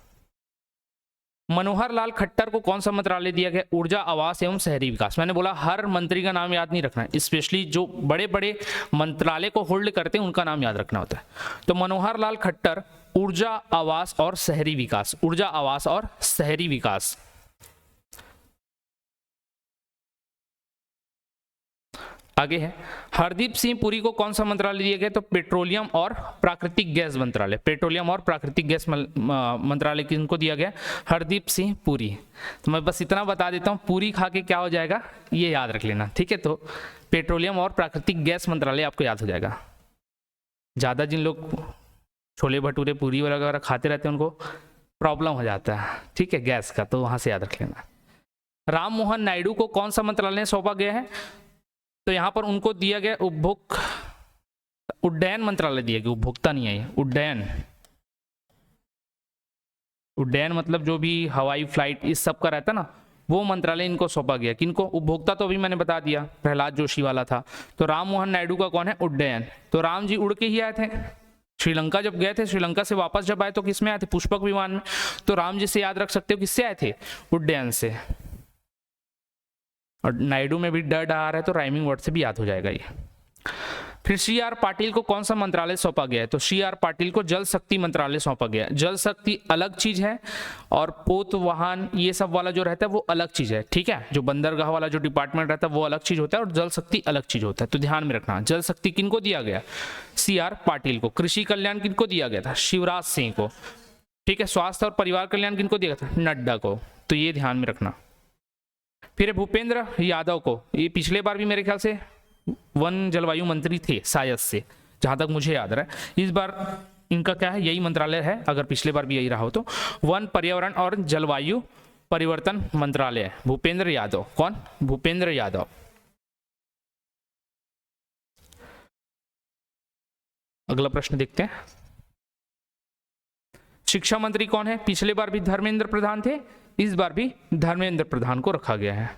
मनोहर लाल खट्टर को कौन सा मंत्रालय दिया गया? ऊर्जा, आवास एवं शहरी विकास। मैंने बोला हर मंत्री का नाम याद नहीं रखना है, स्पेशली जो बड़े बड़े मंत्रालय को होल्ड करते हैं उनका नाम याद रखना होता है। तो मनोहर लाल खट्टर ऊर्जा आवास और शहरी विकास, ऊर्जा आवास और शहरी विकास। आगे है, हरदीप सिंह पुरी को कौन सा मंत्रालय दिया गया? तो पेट्रोलियम और प्राकृतिक गैस मंत्रालय, पेट्रोलियम और प्राकृतिक गैस मंत्रालय किनको दिया गया? हरदीप सिंह पुरी। तो मैं बस इतना बता देता हूँ, पूरी खा के क्या हो जाएगा ये याद रख लेना, ठीक है। तो पेट्रोलियम और प्राकृतिक गैस मंत्रालय आपको याद हो जाएगा। ज़्यादा जिन लोग छोले भटूरे पूरी वगैरह खाते रहते हैं उनको प्रॉब्लम हो जाता है, ठीक है, गैस का, तो वहाँ से याद रख लेना। राम मोहन नायडू को कौन सा मंत्रालय सौंपा गया है? तो यहाँ पर उनको दिया गया उड्डयन मंत्रालय दिया गया, उपभोक्ता नहीं है, उड्डयन। उड्डयन मतलब जो भी हवाई फ्लाइट इस सब का रहता ना, वो मंत्रालय इनको सौंपा गया। किनको? उपभोक्ता तो अभी मैंने बता दिया, प्रहलाद जोशी वाला था। तो राम मोहन नायडू का कौन है? उड्डयन। तो राम जी उड़ के ही आए थे, श्रीलंका जब गए थे, श्रीलंका से वापस जब आए तो किस में आए थे? पुष्पक विमान में। तो राम जी से याद रख सकते हो किससे आए थे? उड्डयन से। और नायडू में भी डर आ रहा है तो राइमिंग वर्ड से भी याद हो जाएगा ये। फिर सी आर पाटिल को कौन सा मंत्रालय सौंपा गया है? तो सी आर पाटिल को जल शक्ति मंत्रालय सौंपा गया है। जल शक्ति अलग चीज है और पोत वाहन ये सब वाला जो रहता है वो अलग चीज है, ठीक है। जो बंदरगाह वाला जो डिपार्टमेंट रहता है वो अलग चीज होता है और जल शक्ति अलग चीज होता है, तो ध्यान में रखना। जल शक्ति किनको दिया गया? सी आर पाटिल को। कृषि कल्याण किनको दिया गया था? शिवराज सिंह को, ठीक है। स्वास्थ्य और परिवार कल्याण किनको दिया गया था? नड्डा को। तो ये ध्यान में रखना। फिर भूपेंद्र यादव को, ये पिछले बार भी मेरे ख्याल से वन जलवायु मंत्री थे शायद से, जहां तक मुझे याद रहा है। इस बार इनका क्या है? यही मंत्रालय है, अगर पिछले बार भी यही रहा हो तो। वन, पर्यावरण और जलवायु परिवर्तन मंत्रालय है। भूपेंद्र यादव। कौन? भूपेंद्र यादव। अगला प्रश्न देखते हैं। शिक्षा मंत्री कौन है? पिछले बार भी धर्मेंद्र प्रधान थे, इस बार भी धर्मेंद्र प्रधान को रखा गया है।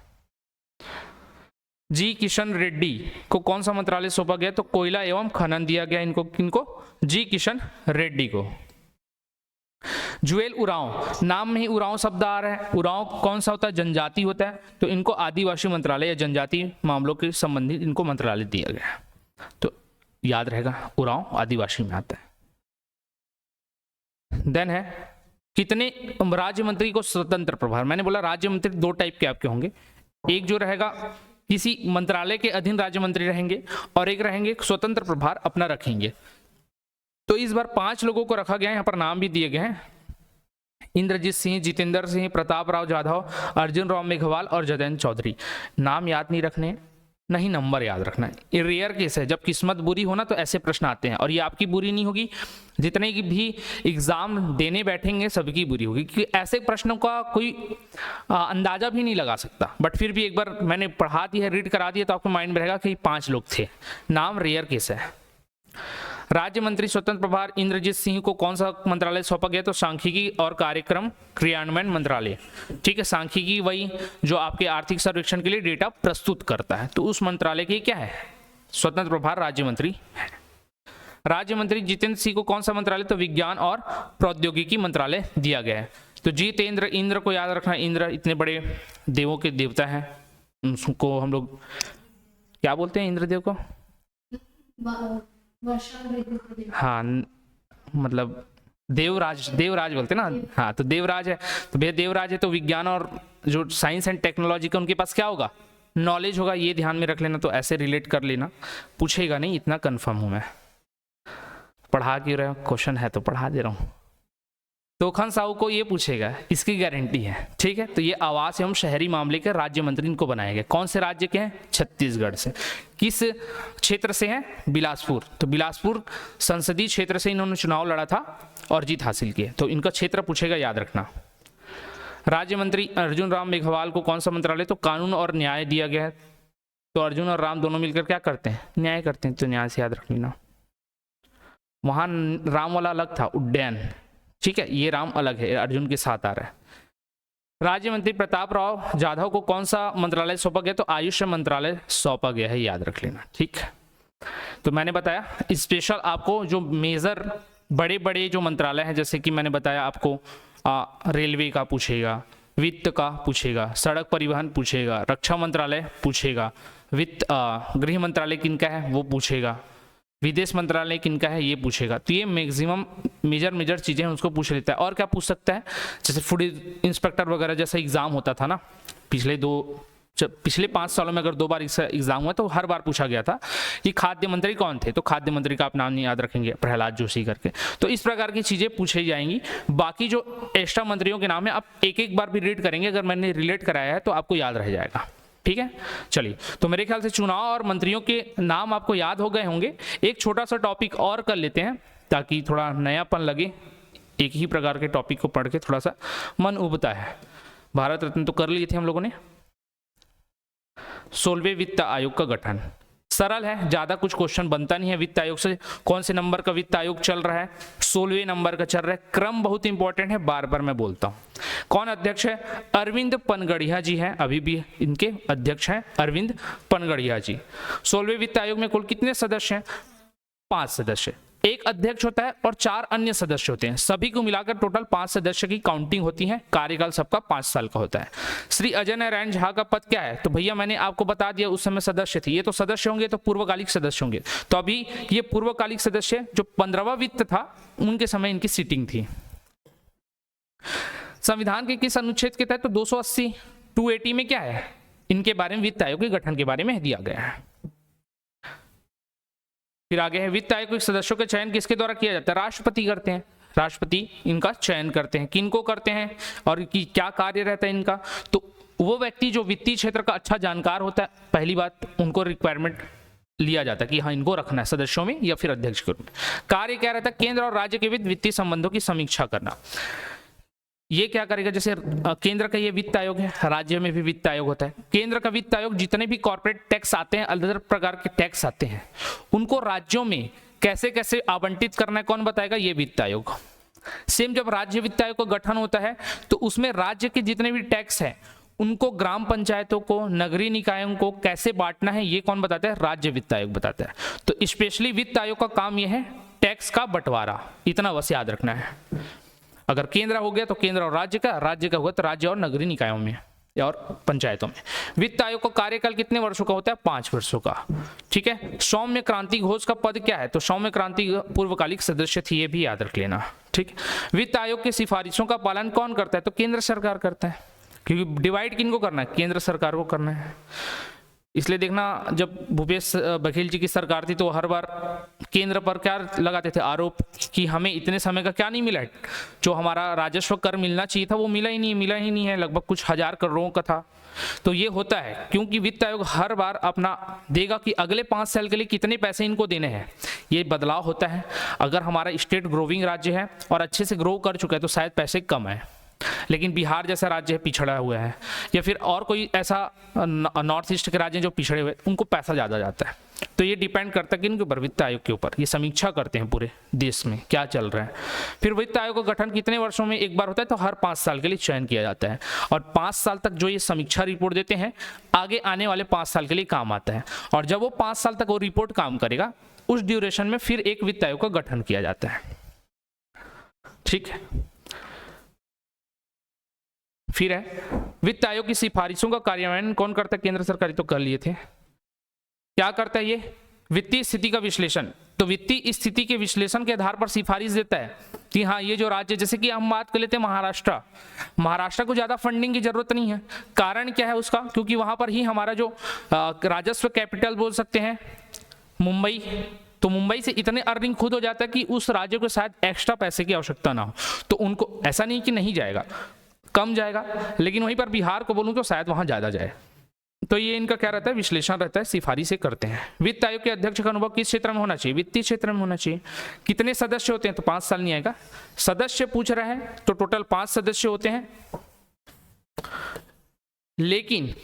जी किशन रेड्डी को कौन सा मंत्रालय सौंपा गया? तो कोयला एवं खनन दिया गया इनको। किनको? जी किशन रेड्डी को। जुएल उरांव, नाम में ही उरांव शब्द आ रहा है। उरांव कौन सा होता है? जनजाति होता है, तो इनको आदिवासी मंत्रालय या जनजाति मामलों के संबंधित इनको मंत्रालय दिया गया है। तो याद रहेगा, उरांव आदिवासी में आता है। देन है, कितने राज्य मंत्री को स्वतंत्र प्रभार? मैंने बोला राज्य मंत्री दो टाइप के आपके होंगे, एक जो रहेगा किसी मंत्रालय के अधीन राज्य मंत्री रहेंगे और एक रहेंगे स्वतंत्र प्रभार अपना रखेंगे। तो इस बार 5 लोगों को रखा गया है, यहाँ पर नाम भी दिए गए हैं। इंद्रजीत सिंह, जितेंद्र सिंह, प्रताप राव जाधव, अर्जुन राम मेघवाल और जतेंद्र चौधरी। नाम याद नहीं रखने, नहीं नंबर याद रखना है। ये रेयर केस है, जब किस्मत बुरी हो ना तो ऐसे प्रश्न आते हैं, और ये आपकी बुरी नहीं होगी, जितने की भी एग्जाम देने बैठेंगे सबकी बुरी होगी, क्योंकि ऐसे प्रश्नों का कोई अंदाजा भी नहीं लगा सकता। बट फिर भी एक बार मैंने पढ़ा दी है, रीड करा दिया, तो आपको माइंड में रहेगा कि 5 लोग थे। नाम रेयर केस है। राज्य मंत्री स्वतंत्र प्रभार इंद्रजीत सिंह को कौन सा मंत्रालय सौंपा गया? तो सांख्यिकी और कार्यक्रम क्रियान्वयन मंत्रालय, ठीक है। सांख्यिकी वही जो आपके आर्थिक सर्वेक्षण के लिए डेटा प्रस्तुत करता है, तो उस मंत्रालय की क्या है? स्वतंत्र प्रभार राज्य मंत्री है। राज्य मंत्री जितेंद्र सिंह को कौन सा मंत्रालय? तो विज्ञान और प्रौद्योगिकी मंत्रालय दिया गया है। तो जितेंद्र, इंद्र को याद रखना, इंद्र इतने बड़े देवों के देवता हैं, उनको हम लोग क्या बोलते हैं? इंद्रदेव को हाँ, मतलब देवराज, देवराज बोलते ना। हाँ, तो देवराज है, तो भैया देवराज है, तो विज्ञान और जो साइंस एंड टेक्नोलॉजी का उनके पास क्या होगा? नॉलेज होगा। ये ध्यान में रख लेना, तो ऐसे रिलेट कर लेना, पूछेगा नहीं, इतना कंफर्म हूं मैं। पढ़ा क्यों रहे हो? क्वेश्चन है तो पढ़ा दे रहा हूं। तोखन साहू को ये पूछेगा, इसकी गारंटी है, ठीक है। तो ये आवास एवं शहरी मामले के राज्य मंत्री इनको बनाए गए। कौन से राज्य के हैं? छत्तीसगढ़ से। किस क्षेत्र से हैं? बिलासपुर। तो बिलासपुर संसदीय क्षेत्र से इन्होंने चुनाव लड़ा था और जीत हासिल की है, तो इनका क्षेत्र पूछेगा, याद रखना। राज्य मंत्री अर्जुन राम मेघवाल को कौन सा मंत्रालय? तो कानून और न्याय दिया गया है। तो अर्जुन और राम दोनों मिलकर क्या करते हैं? न्याय करते हैं, तो न्याय से याद रख लेना। वहां राम वाला अलग था, उड्डयन, ठीक है, ये राम अलग है, अर्जुन के साथ आ रहा है। राज्य मंत्री प्रताप राव जाधव को कौन सा मंत्रालय सौंपा गया? तो आयुष मंत्रालय सौंपा गया है, याद रख लेना, ठीक है। तो मैंने बताया स्पेशल आपको जो मेजर बड़े बड़े जो मंत्रालय हैं, जैसे कि मैंने बताया आपको रेलवे का पूछेगा, वित्त का पूछेगा, सड़क परिवहन पूछेगा, रक्षा मंत्रालय पूछेगा, वित्त गृह मंत्रालय किनका है वो पूछेगा, विदेश मंत्रालय किनका है ये पूछेगा। तो ये मैक्सिमम मेजर चीजें उसको पूछ लेता है। और क्या पूछ सकता है, जैसे फूड इंस्पेक्टर वगैरह जैसा एग्जाम होता था ना पिछले 5 सालों में, अगर 2 बार एग्जाम हुआ तो हर बार पूछा गया था कि खाद्य मंत्री कौन थे, तो खाद्य मंत्री का आप नाम नहीं याद रखेंगे, प्रहलाद जोशी करके। तो इस प्रकार की चीजें पूछी जाएंगी। बाकी जो एक्स्ट्रा मंत्रियों के नाम है आप एक बार भी रीड करेंगे, अगर मैंने रिलेट कराया है तो आपको याद रह जाएगा। ठीक है, चलिए। तो मेरे ख्याल से चुनाव और मंत्रियों के नाम आपको याद हो गए होंगे। एक छोटा सा टॉपिक और कर लेते हैं ताकि थोड़ा नयापन लगे। एक ही प्रकार के टॉपिक को पढ़ के थोड़ा सा मन उबता है। भारत रत्न तो कर लिए थे हम लोगों ने। 16वें वित्त आयोग का गठन सरल है, ज्यादा कुछ क्वेश्चन बनता नहीं है वित्त आयोग से। कौन से नंबर का वित्त आयोग चल रहा है, 16वें नंबर का चल रहा है। क्रम बहुत इंपॉर्टेंट है, बार बार मैं बोलता हूं। कौन अध्यक्ष है, अरविंद पनगड़िया जी हैं, अभी भी इनके अध्यक्ष हैं अरविंद पनगड़िया जी। 16वें वित्त आयोग में कुल कितने सदस्य हैं, 5 सदस्य। एक अध्यक्ष होता है और 4 अन्य सदस्य होते हैं। सभी को मिलाकर टोटल 5 सदस्य की काउंटिंग होती है। कार्यकाल सबका 5 साल का होता है। श्री अजय नारायण झा का पद क्या है, तो भैया मैंने आपको बता दिया, उस समय सदस्य थे। ये तो सदस्य होंगे तो पूर्वकालिक सदस्य होंगे। तो अभी ये पूर्वकालिक सदस्य जो 15वां वित्त था उनके समय इनकी सीटिंग थी। संविधान के किस अनुच्छेद के तहत, तो 280 280 में क्या है, इनके बारे में वित्त आयोग के गठन के बारे में दिया गया है। फिर आगे है वित्त आयोग के सदस्यों का चयन किसके द्वारा किया जाता है, राष्ट्रपति करते हैं। राष्ट्रपति इनका चयन करते हैं। किनको करते हैं और कि क्या कार्य रहता है इनका, तो वो व्यक्ति जो वित्तीय क्षेत्र का अच्छा जानकार होता है, पहली बात उनको रिक्वायरमेंट लिया जाता है कि हाँ इनको रखना है सदस्यों में या फिर अध्यक्ष के रूप में। कार्य क्या रहता है, केंद्र और राज्य के बीच वित्तीय संबंधों की समीक्षा करना। ये क्या करेगा, जैसे केंद्र का ये वित्त आयोग है, राज्य में भी वित्त आयोग होता है। केंद्र का वित्त आयोग जितने भी कॉर्पोरेट टैक्स आते हैं, अलग अलग प्रकार के टैक्स आते हैं, उनको राज्यों में कैसे कैसे आवंटित करना है कौन बताएगा, ये वित्त आयोग। सेम जब राज्य वित्त आयोग का गठन होता है तो उसमें राज्य के जितने भी टैक्स हैं उनको ग्राम पंचायतों को, नगरीय निकायों को कैसे बांटना है, ये कौन बताता है, राज्य वित्त आयोग बताता है। तो स्पेशली वित्त आयोग का काम यह है टैक्स का बंटवारा, इतना बस याद रखना है। अगर केंद्र हो गया तो केंद्र और राज्य का, राज्य का हुआ तो राज्य और नगरीय निकायों में या और पंचायतों में। वित्त आयोग का कार्यकाल कितने वर्षों का होता है, 5 वर्षों का। ठीक है। सौम्य क्रांति घोष का पद क्या है, तो सौम्य क्रांति पूर्वकालिक सदस्य थी, ये भी याद रख लेना। ठीक। वित्त आयोग की सिफारिशों का पालन कौन करता है, तो केंद्र सरकार करता है, क्योंकि डिवाइड किनको करना है, केंद्र सरकार को करना है। इसलिए देखना जब भूपेश बघेल जी की सरकार थी तो हर बार केंद्र पर क्या लगाते थे, आरोप कि हमें इतने समय का क्या नहीं मिला है, जो हमारा राजस्व कर मिलना चाहिए था वो मिला ही नहीं है, लगभग कुछ 1000 करोड़ों का था। तो ये होता है क्योंकि वित्त आयोग हर बार अपना देगा कि अगले 5 साल के लिए कितने पैसे इनको देने हैं, ये बदलाव होता है। अगर हमारा स्टेट ग्रोविंग राज्य है और अच्छे से ग्रो कर चुका है तो शायद पैसे कम है, लेकिन बिहार जैसा राज्य पिछड़ा हुआ है या फिर और कोई ऐसा नॉर्थ ईस्ट के राज्य जो पिछड़े हुए, उनको पैसा ज़्यादा जाता है। तो ये डिपेंड करता है कि इनके ऊपर, वित्त आयोग के ऊपर। ये समीक्षा करते हैं पूरे देश में क्या चल रहा है। फिर वित्त आयोग का गठन कितने वर्षों में एक बार होता है, तो हर 5 साल के लिए चयन किया जाता है और 5 साल तक जो ये समीक्षा रिपोर्ट देते हैं आगे आने वाले 5 साल के लिए काम आता है। और जब वो 5 साल तक वो रिपोर्ट काम करेगा उस ड्यूरेशन में फिर एक वित्त आयोग का गठन किया जाता है। ठीक है। फिर है वित्त आयोग की सिफारिशों का कार्यान्वयन कौन करता है, केंद्र सरकार, तो कर लिए थे। क्या करता है ये, वित्तीय स्थिति का विश्लेषण। तो वित्तीय स्थिति के विश्लेषण के आधार पर सिफारिश देता है कि हाँ ये जो राज्य, जैसे कि हम बात कर लेते हैं महाराष्ट्र को ज्यादा फंडिंग की जरूरत नहीं है। कारण क्या है उसका, क्योंकि वहां पर ही हमारा जो राजस्व कैपिटल बोल सकते हैं मुंबई, तो मुंबई से इतने अर्निंग खुद हो जाता है कि उस राज्य को शायद एक्स्ट्रा पैसे की आवश्यकता ना हो। तो उनको ऐसा नहीं कि नहीं जाएगा, कम जाएगा, लेकिन वहीं पर बिहार को बोलूं तो शायद वहां ज्यादा जाए। तो ये इनका क्या रहता है, विश्लेषण रहता है, सिफारिश से करते हैं। वित्त आयोग के अध्यक्ष का अनुभव किस क्षेत्र में होना चाहिए, वित्तीय क्षेत्र में होना चाहिए। कितने सदस्य होते हैं, तो 5 साल नहीं आएगा। सदस्य पूछ रहे हैं तो टोटल 5 सदस्य होते हैं, लेकिन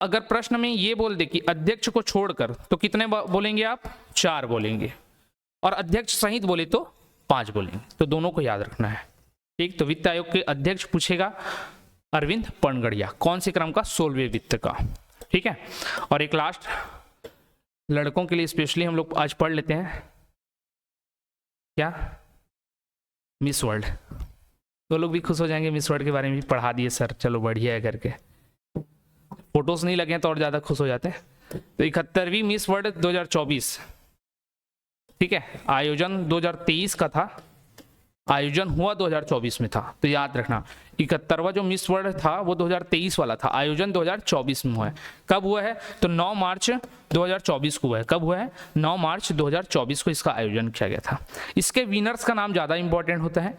अगर प्रश्न में ये बोल दे कि अध्यक्ष को छोड़कर तो कितने बोलेंगे आप, 4 बोलेंगे, और अध्यक्ष सहित बोले तो 5 बोलेंगे। तो दोनों को याद रखना है। ठीक। तो वित्त आयोग के अध्यक्ष पूछेगा अरविंद पनगड़िया, कौन से क्रम का, 16वें वित्त का। ठीक है। और एक लास्ट लड़कों के लिए स्पेशली हम लोग आज पढ़ लेते हैं क्या, मिस वर्ल्ड। तो लोग भी खुश हो जाएंगे, मिस वर्ल्ड के बारे में भी पढ़ा दिए सर, चलो बढ़िया है करके। फोटोज नहीं लगे तो और ज्यादा खुश हो जाते हैं। तो 71वीं मिस वर्ल्ड 2024 ठीक है, आयोजन 2023 का था, आयोजन हुआ 2024 में था। तो याद रखना 71वां जो मिस वर्ल्ड था वो 2023 वाला था, आयोजन 2024 में हुआ है। कब हुआ है? तो 9 मार्च 2024 को हुआ है। कब हुआ है? 9 मार्च 2024 को इसका आयोजन किया गया था। इसके विनर्स का नाम ज़्यादा इंपॉर्टेंट होता है,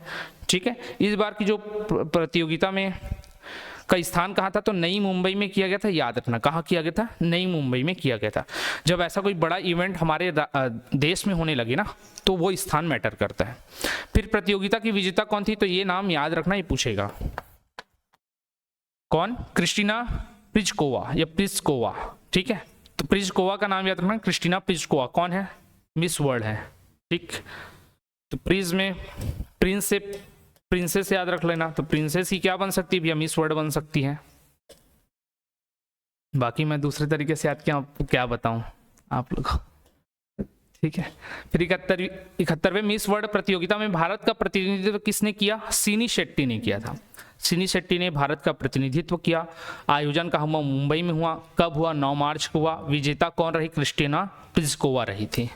ठीक है। इस बार की जो प्रतियोगिता में का स्थान कहाँ था? तो नई मुंबई में किया गया था। याद रखना कहाँ किया गया था? नई मुंबई में किया गया था। जब ऐसा कोई बड़ा इवेंट हमारे देश में होने लगे ना तो वो स्थान मैटर करता है। फिर प्रतियोगिता की विजेता कौन थी? तो ये नाम याद रखना, ये पूछेगा। कौन? क्रिस्टीना प्लिस्कोवा या प्लिस्कोवा, ठीक है। तो प्लिस्कोवा का नाम याद रखना, क्रिस्टीना प्लिस्कोवा कौन है? मिस वर्ल्ड है, ठीक। तो प्रिज में प्रिंस से प्रिंसेस याद रख लेना। तो प्रिंसेस ही क्या बन सकती है भैया? मिस वर्ल्ड बन सकती है। बाकी मैं दूसरे तरीके से याद क्या बताऊं आप लोग, ठीक है। फिर 71वें मिस वर्ल्ड प्रतियोगिता में भारत का प्रतिनिधित्व किसने किया? सिनी शेट्टी ने किया था। सिनी शेट्टी ने भारत का प्रतिनिधित्व किया। आयोजन का हुआ मुंबई में हुआ। कब हुआ? 9 मार्च को हुआ। विजेता कौन रही? क्रिस्टीना प्लिस्कोवा रही थी।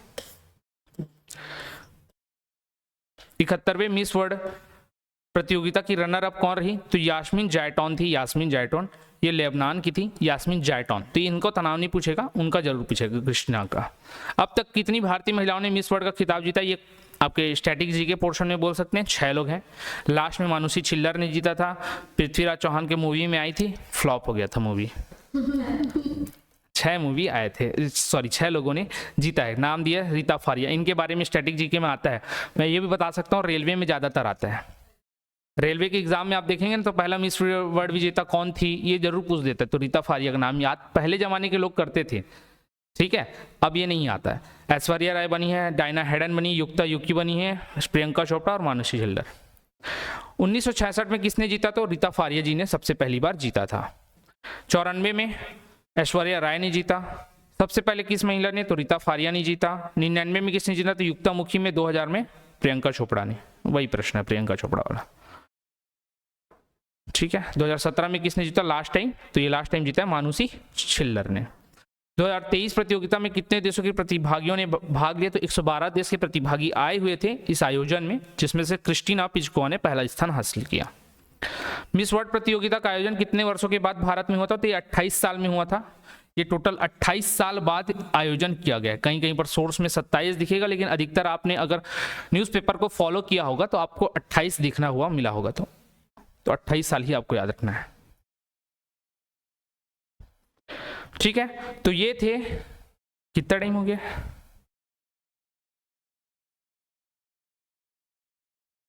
71वें मिस वर्ल्ड प्रतियोगिता की रनर अप कौन रही? तो यास्मीन जायटॉन थी। यास्मीन जायटॉन, ये लेबनान की थी, यास्मीन जायटॉन। तो इनको तनाव नहीं पूछेगा, उनका जरूर पूछेगा, क्रिस्टीना का। अब तक कितनी भारतीय महिलाओं ने मिस वर्ल्ड का खिताब जीता? ये आपके स्टैटिक जी के पोर्शन में बोल सकते हैं, 6 लोग हैं। लास्ट में मानुषी छिल्लर ने जीता था। पृथ्वीराज चौहान के मूवी में आई थी, फ्लॉप हो गया था मूवी। 6 मूवी आए थे, सॉरी 6 लोगों ने जीता है। नाम दिया रीता फारिया। इनके बारे में स्टैटिक जी के में आता है। मैं ये भी बता सकता हूँ, रेलवे में ज़्यादातर आता है। रेलवे के एग्जाम में आप देखेंगे ना तो पहला मिस वर्ल्ड विजेता कौन थी ये जरूर पूछ देता है। तो रीता फारिया का नाम याद पहले जमाने के लोग करते थे, ठीक है। अब ये नहीं आता है। ऐश्वर्या राय बनी है, डायना हेडन बनी, युक्ता युकी बनी है, प्रियंका चोपड़ा और मानुषी छिल्लर। 1966 में किसने जीता? तो रीता फारिया जी ने सबसे पहली बार जीता था। 94 में ऐश्वर्या राय ने जीता। सबसे पहले किस महिला ने? तो रीता फारिया ने जीता। 99 में किसने जीता? तो युक्ता मुखी में। 2000 में प्रियंका चोपड़ा ने। वही प्रश्न है प्रियंका चोपड़ा वाला, ठीक है। 2017 में किसने जीता लास्ट टाइम? तो ये लास्ट टाइम जीता है मानुषी छिल्लर ने। 2023 प्रतियोगिता में कितने देशों के प्रतिभागियों ने भाग लिया? तो 112 देश के प्रतिभागी आए हुए थे इस आयोजन में, जिसमें से क्रिस्टीना प्लिस्कोवा ने पहला स्थान हासिल किया। मिस वर्ल्ड प्रतियोगिता का आयोजन कितने वर्षों के बाद भारत में हुआ था? तो ये 28 साल में हुआ था। ये टोटल 28 साल बाद आयोजन किया गया है। कहीं कहीं पर सोर्स में 27 दिखेगा, लेकिन अधिकतर आपने अगर न्यूज़पेपर को फॉलो किया होगा तो आपको 28 दिखना हुआ मिला होगा। तो 28 साल ही आपको याद रखना है, ठीक है। तो ये थे, कितना टाइम हो गया?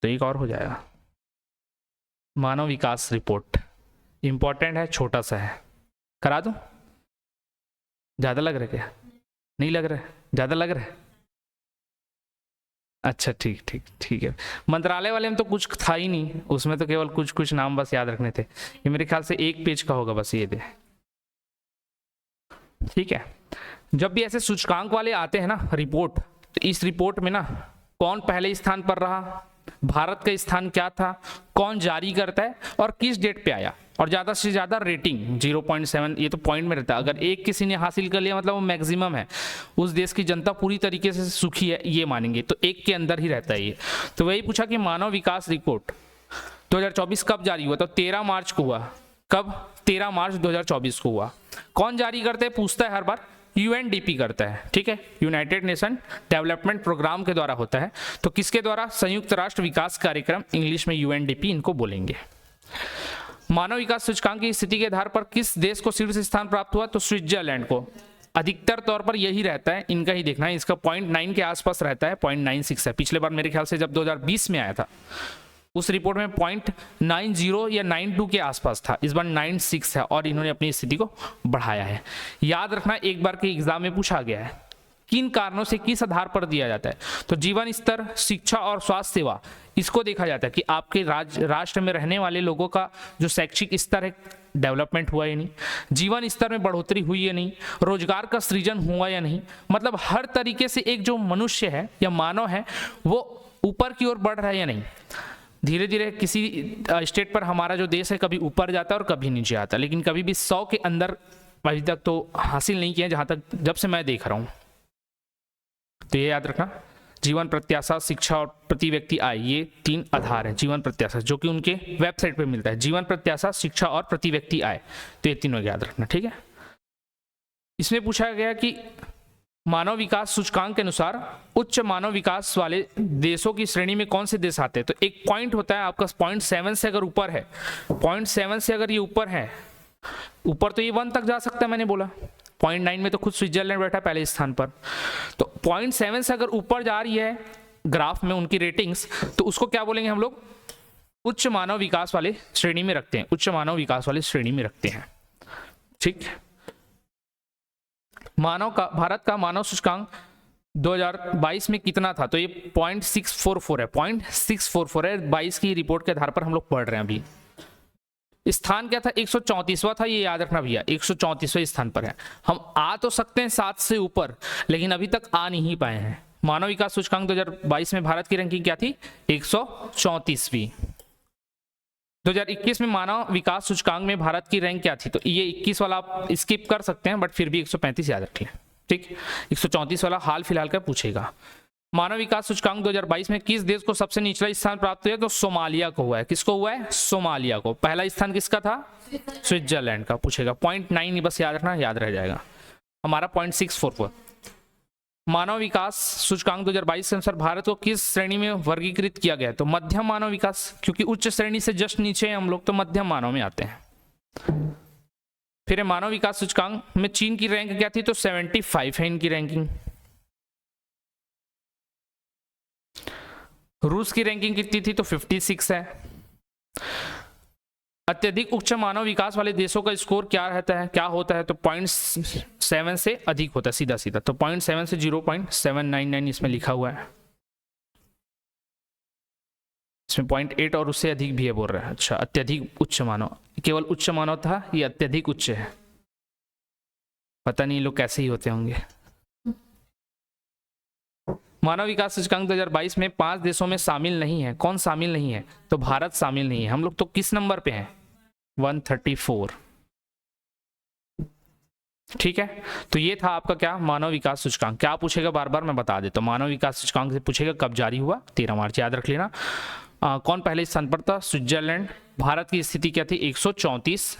तो एक और हो जाएगा। मानव विकास रिपोर्ट इंपॉर्टेंट है, छोटा सा है, करा दूं? ज्यादा लग रहा है क्या? नहीं लग रहा है? ज्यादा लग रहा है? अच्छा ठीक ठीक ठीक है। मंत्रालय वाले में तो कुछ था ही नहीं, उसमें तो केवल कुछ कुछ नाम बस याद रखने थे। ये मेरे ख्याल से 1 पेज का होगा बस, ये दे, ठीक है। जब भी ऐसे सूचकांक वाले आते हैं ना रिपोर्ट, तो इस रिपोर्ट में ना कौन पहले स्थान पर रहा, भारत का स्थान क्या था, कौन जारी करता है और किस डेट पे आया, और ज्यादा से ज्यादा रेटिंग 0.7, ये तो पॉइंट में रहता है। अगर एक किसी ने हासिल कर लिया मतलब वो मैक्सिमम है, उस देश की जनता पूरी तरीके से सुखी है ये मानेंगे, तो 1 के अंदर ही रहता है ये। तो वही पूछा कि मानव विकास रिपोर्ट 2024 कब जारी हुआ? तो 13 मार्च को हुआ। कब? 13 मार्च 2024 को हुआ। कौन जारी करता है पूछता है हर बार? यूएनडीपी करता है, ठीक है। यूनाइटेड नेशन डेवलपमेंट प्रोग्राम के द्वारा होता है। तो किसके द्वारा? संयुक्त राष्ट्र विकास कार्यक्रम, इंग्लिश में यूएनडीपी इनको बोलेंगे। मानव विकास सूचकांक की स्थिति के आधार पर किस देश को शीर्ष स्थान प्राप्त हुआ? तो स्विट्जरलैंड को। अधिकतर तौर पर यही रहता है, इनका ही देखना है। इसका 0.9 के आसपास रहता है, 0.96 है। पिछले बार मेरे ख्याल से जब 2020 में आया था उस रिपोर्ट में 0.90 या 92 के आसपास था, इस बार 96 है और इन्होंने अपनी स्थिति को बढ़ाया है। याद रखना एक बार के एग्जाम में पूछा गया है किन कारणों से किस आधार पर दिया जाता है? तो जीवन स्तर, शिक्षा और स्वास्थ्य सेवा, इसको देखा जाता है कि आपके राष्ट्र में रहने वाले लोगों का जो शैक्षिक स्तर है डेवलपमेंट हुआ या नहीं, जीवन स्तर में बढ़ोतरी हुई या नहीं, रोजगार का सृजन हुआ या नहीं। मतलब हर तरीके से एक जो मनुष्य है या मानव है वो ऊपर की ओर बढ़ रहा है या नहीं। धीरे धीरे किसी स्टेट पर हमारा जो देश है कभी ऊपर जाता है और कभी नीचे आता है, लेकिन कभी भी 100 के अंदर अभी तक तो हासिल नहीं किया, जहां तक जब से मैं देख रहा हूं। तो ये याद रखना जीवन प्रत्याशा, शिक्षा और प्रति व्यक्ति आय, ये 3 आधार हैं जीवन प्रत्याशा, जो कि उनके वेबसाइट पे मिलता है। जीवन प्रत्याशा, शिक्षा और प्रति व्यक्ति आय, तो ये तीनों याद रखना, ठीक है। इसमें पूछा गया कि मानव विकास सूचकांक के अनुसार उच्च मानव विकास वाले देशों की श्रेणी में कौन से देश आते हैं। तो एक पॉइंट होता है आपका 0.7 से अगर ऊपर है, 0.7 से अगर ये ऊपर है, ऊपर तो ये 1 तक जा सकता है, मैंने बोला 0.9 में तो खुद स्विट्जरलैंड बैठा है पहले स्थान पर। तो 0.7 से अगर ऊपर जा रही है ग्राफ में उनकी रेटिंग्स, तो उसको क्या बोलेंगे हम लोग, उच्च मानव विकास वाले श्रेणी में रखते हैं, उच्च मानव विकास वाले श्रेणी में रखते हैं, ठीक। भारत का मानव सूचकांक 2022 में कितना था, तो ये 0.644 है, 0.644 है। 22 की रिपोर्ट के आधार पर हम लोग पढ़ रहे हैं अभी। स्थान क्या था, 134वां था, ये याद रखना भैया, 134वें स्थान पर है। हम आ तो सकते हैं 7 से ऊपर, लेकिन अभी तक आ नहीं पाए हैं। मानव विकास सूचकांक 2022 में भारत की रैंकिंग क्या थी, 134वीं। 2021 में मानव विकास सूचकांक में भारत की रैंक क्या थी, तो ये 21 वाला आप स्किप कर सकते हैं, बट फिर भी 135 याद रख लें, ठीक। 134 वाला हाल फिलहाल का पूछेगा। मानव विकास सूचकांक 2022 में किस देश को सबसे निचला स्थान प्राप्त हुआ, तो सोमालिया को हुआ है। किसको हुआ है, सोमालिया को। पहला स्थान किसका था, स्विट्जरलैंड का पूछेगा। 0.9 बस याद रखना, याद रह जाएगा। हमारा 0.644। मानव विकास सूचकांक 2022 के अनुसार भारत को किस श्रेणी में वर्गीकृत किया गया है, तो मध्यम मानव विकास, क्योंकि उच्च श्रेणी से जस्ट नीचे हैं हम लोग, तो मध्यम मानव में आते हैं। फिर मानव विकास सूचकांक में चीन की रैंक क्या थी, तो 75 है इनकी रैंकिंग। रूस की रैंकिंग कितनी थी, तो 56 है। अत्यधिक उच्च मानव विकास वाले देशों का स्कोर क्या रहता है, क्या होता है, तो 0.7 से अधिक होता है, सीधा सीधा। तो 0.7 से 0.799 इसमें लिखा हुआ है। इसमें 0.8 और उससे अधिक भी है बोल रहा है। अच्छा, अत्यधिक उच्च मानव, केवल उच्च मानव था, ये अत्यधिक उच्च है। पता नहीं लोग कैसे ही होते होंगे। मानव विकास सूचकांक 2022 में 5 देशों में शामिल नहीं है। कौन शामिल नहीं है, तो भारत शामिल नहीं है। हम लोग तो किस नंबर पे हैं, 134, ठीक है। तो ये था आपका क्या, मानव विकास सूचकांक। क्या पूछेगा बार बार मैं बता देता हूँ। मानव विकास सूचकांक से पूछेगा कब जारी हुआ, 13 मार्च, याद रख लेना। कौन पहले स्थान पर था, स्विट्जरलैंड। भारत की स्थिति क्या थी, 134,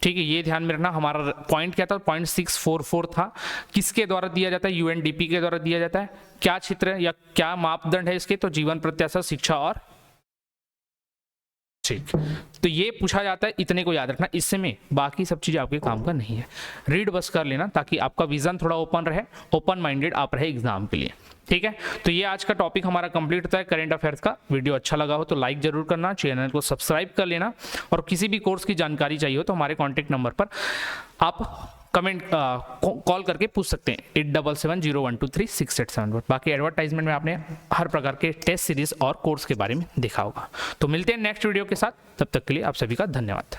ठीक है, ये ध्यान में रखना। हमारा पॉइंट क्या था, 0.644 था। किसके द्वारा दिया जाता है, यूएनडीपी के द्वारा दिया जाता है। क्या क्षेत्र या क्या मापदंड है इसके, तो जीवन प्रत्याशा, शिक्षा और, ठीक। तो ये पूछा जाता है, इतने को याद रखना। इससे में बाकी सब चीजें आपके काम का नहीं है, रीड बस कर लेना, ताकि आपका विजन थोड़ा ओपन रहे, ओपन माइंडेड आप रहे एग्जाम के लिए, ठीक है। तो ये आज का टॉपिक हमारा कंप्लीट होता है करंट अफेयर्स का। वीडियो अच्छा लगा हो तो लाइक जरूर करना, चैनल को सब्सक्राइब कर लेना, और किसी भी कोर्स की जानकारी चाहिए हो तो हमारे कॉन्टैक्ट नंबर पर आप कमेंट कॉल करके पूछ सकते हैं, 8770123687। बाकी एडवर्टाइजमेंट में आपने हर प्रकार के टेस्ट सीरीज और कोर्स के बारे में देखा होगा। तो मिलते हैं नेक्स्ट वीडियो के साथ, तब तक के लिए आप सभी का धन्यवाद।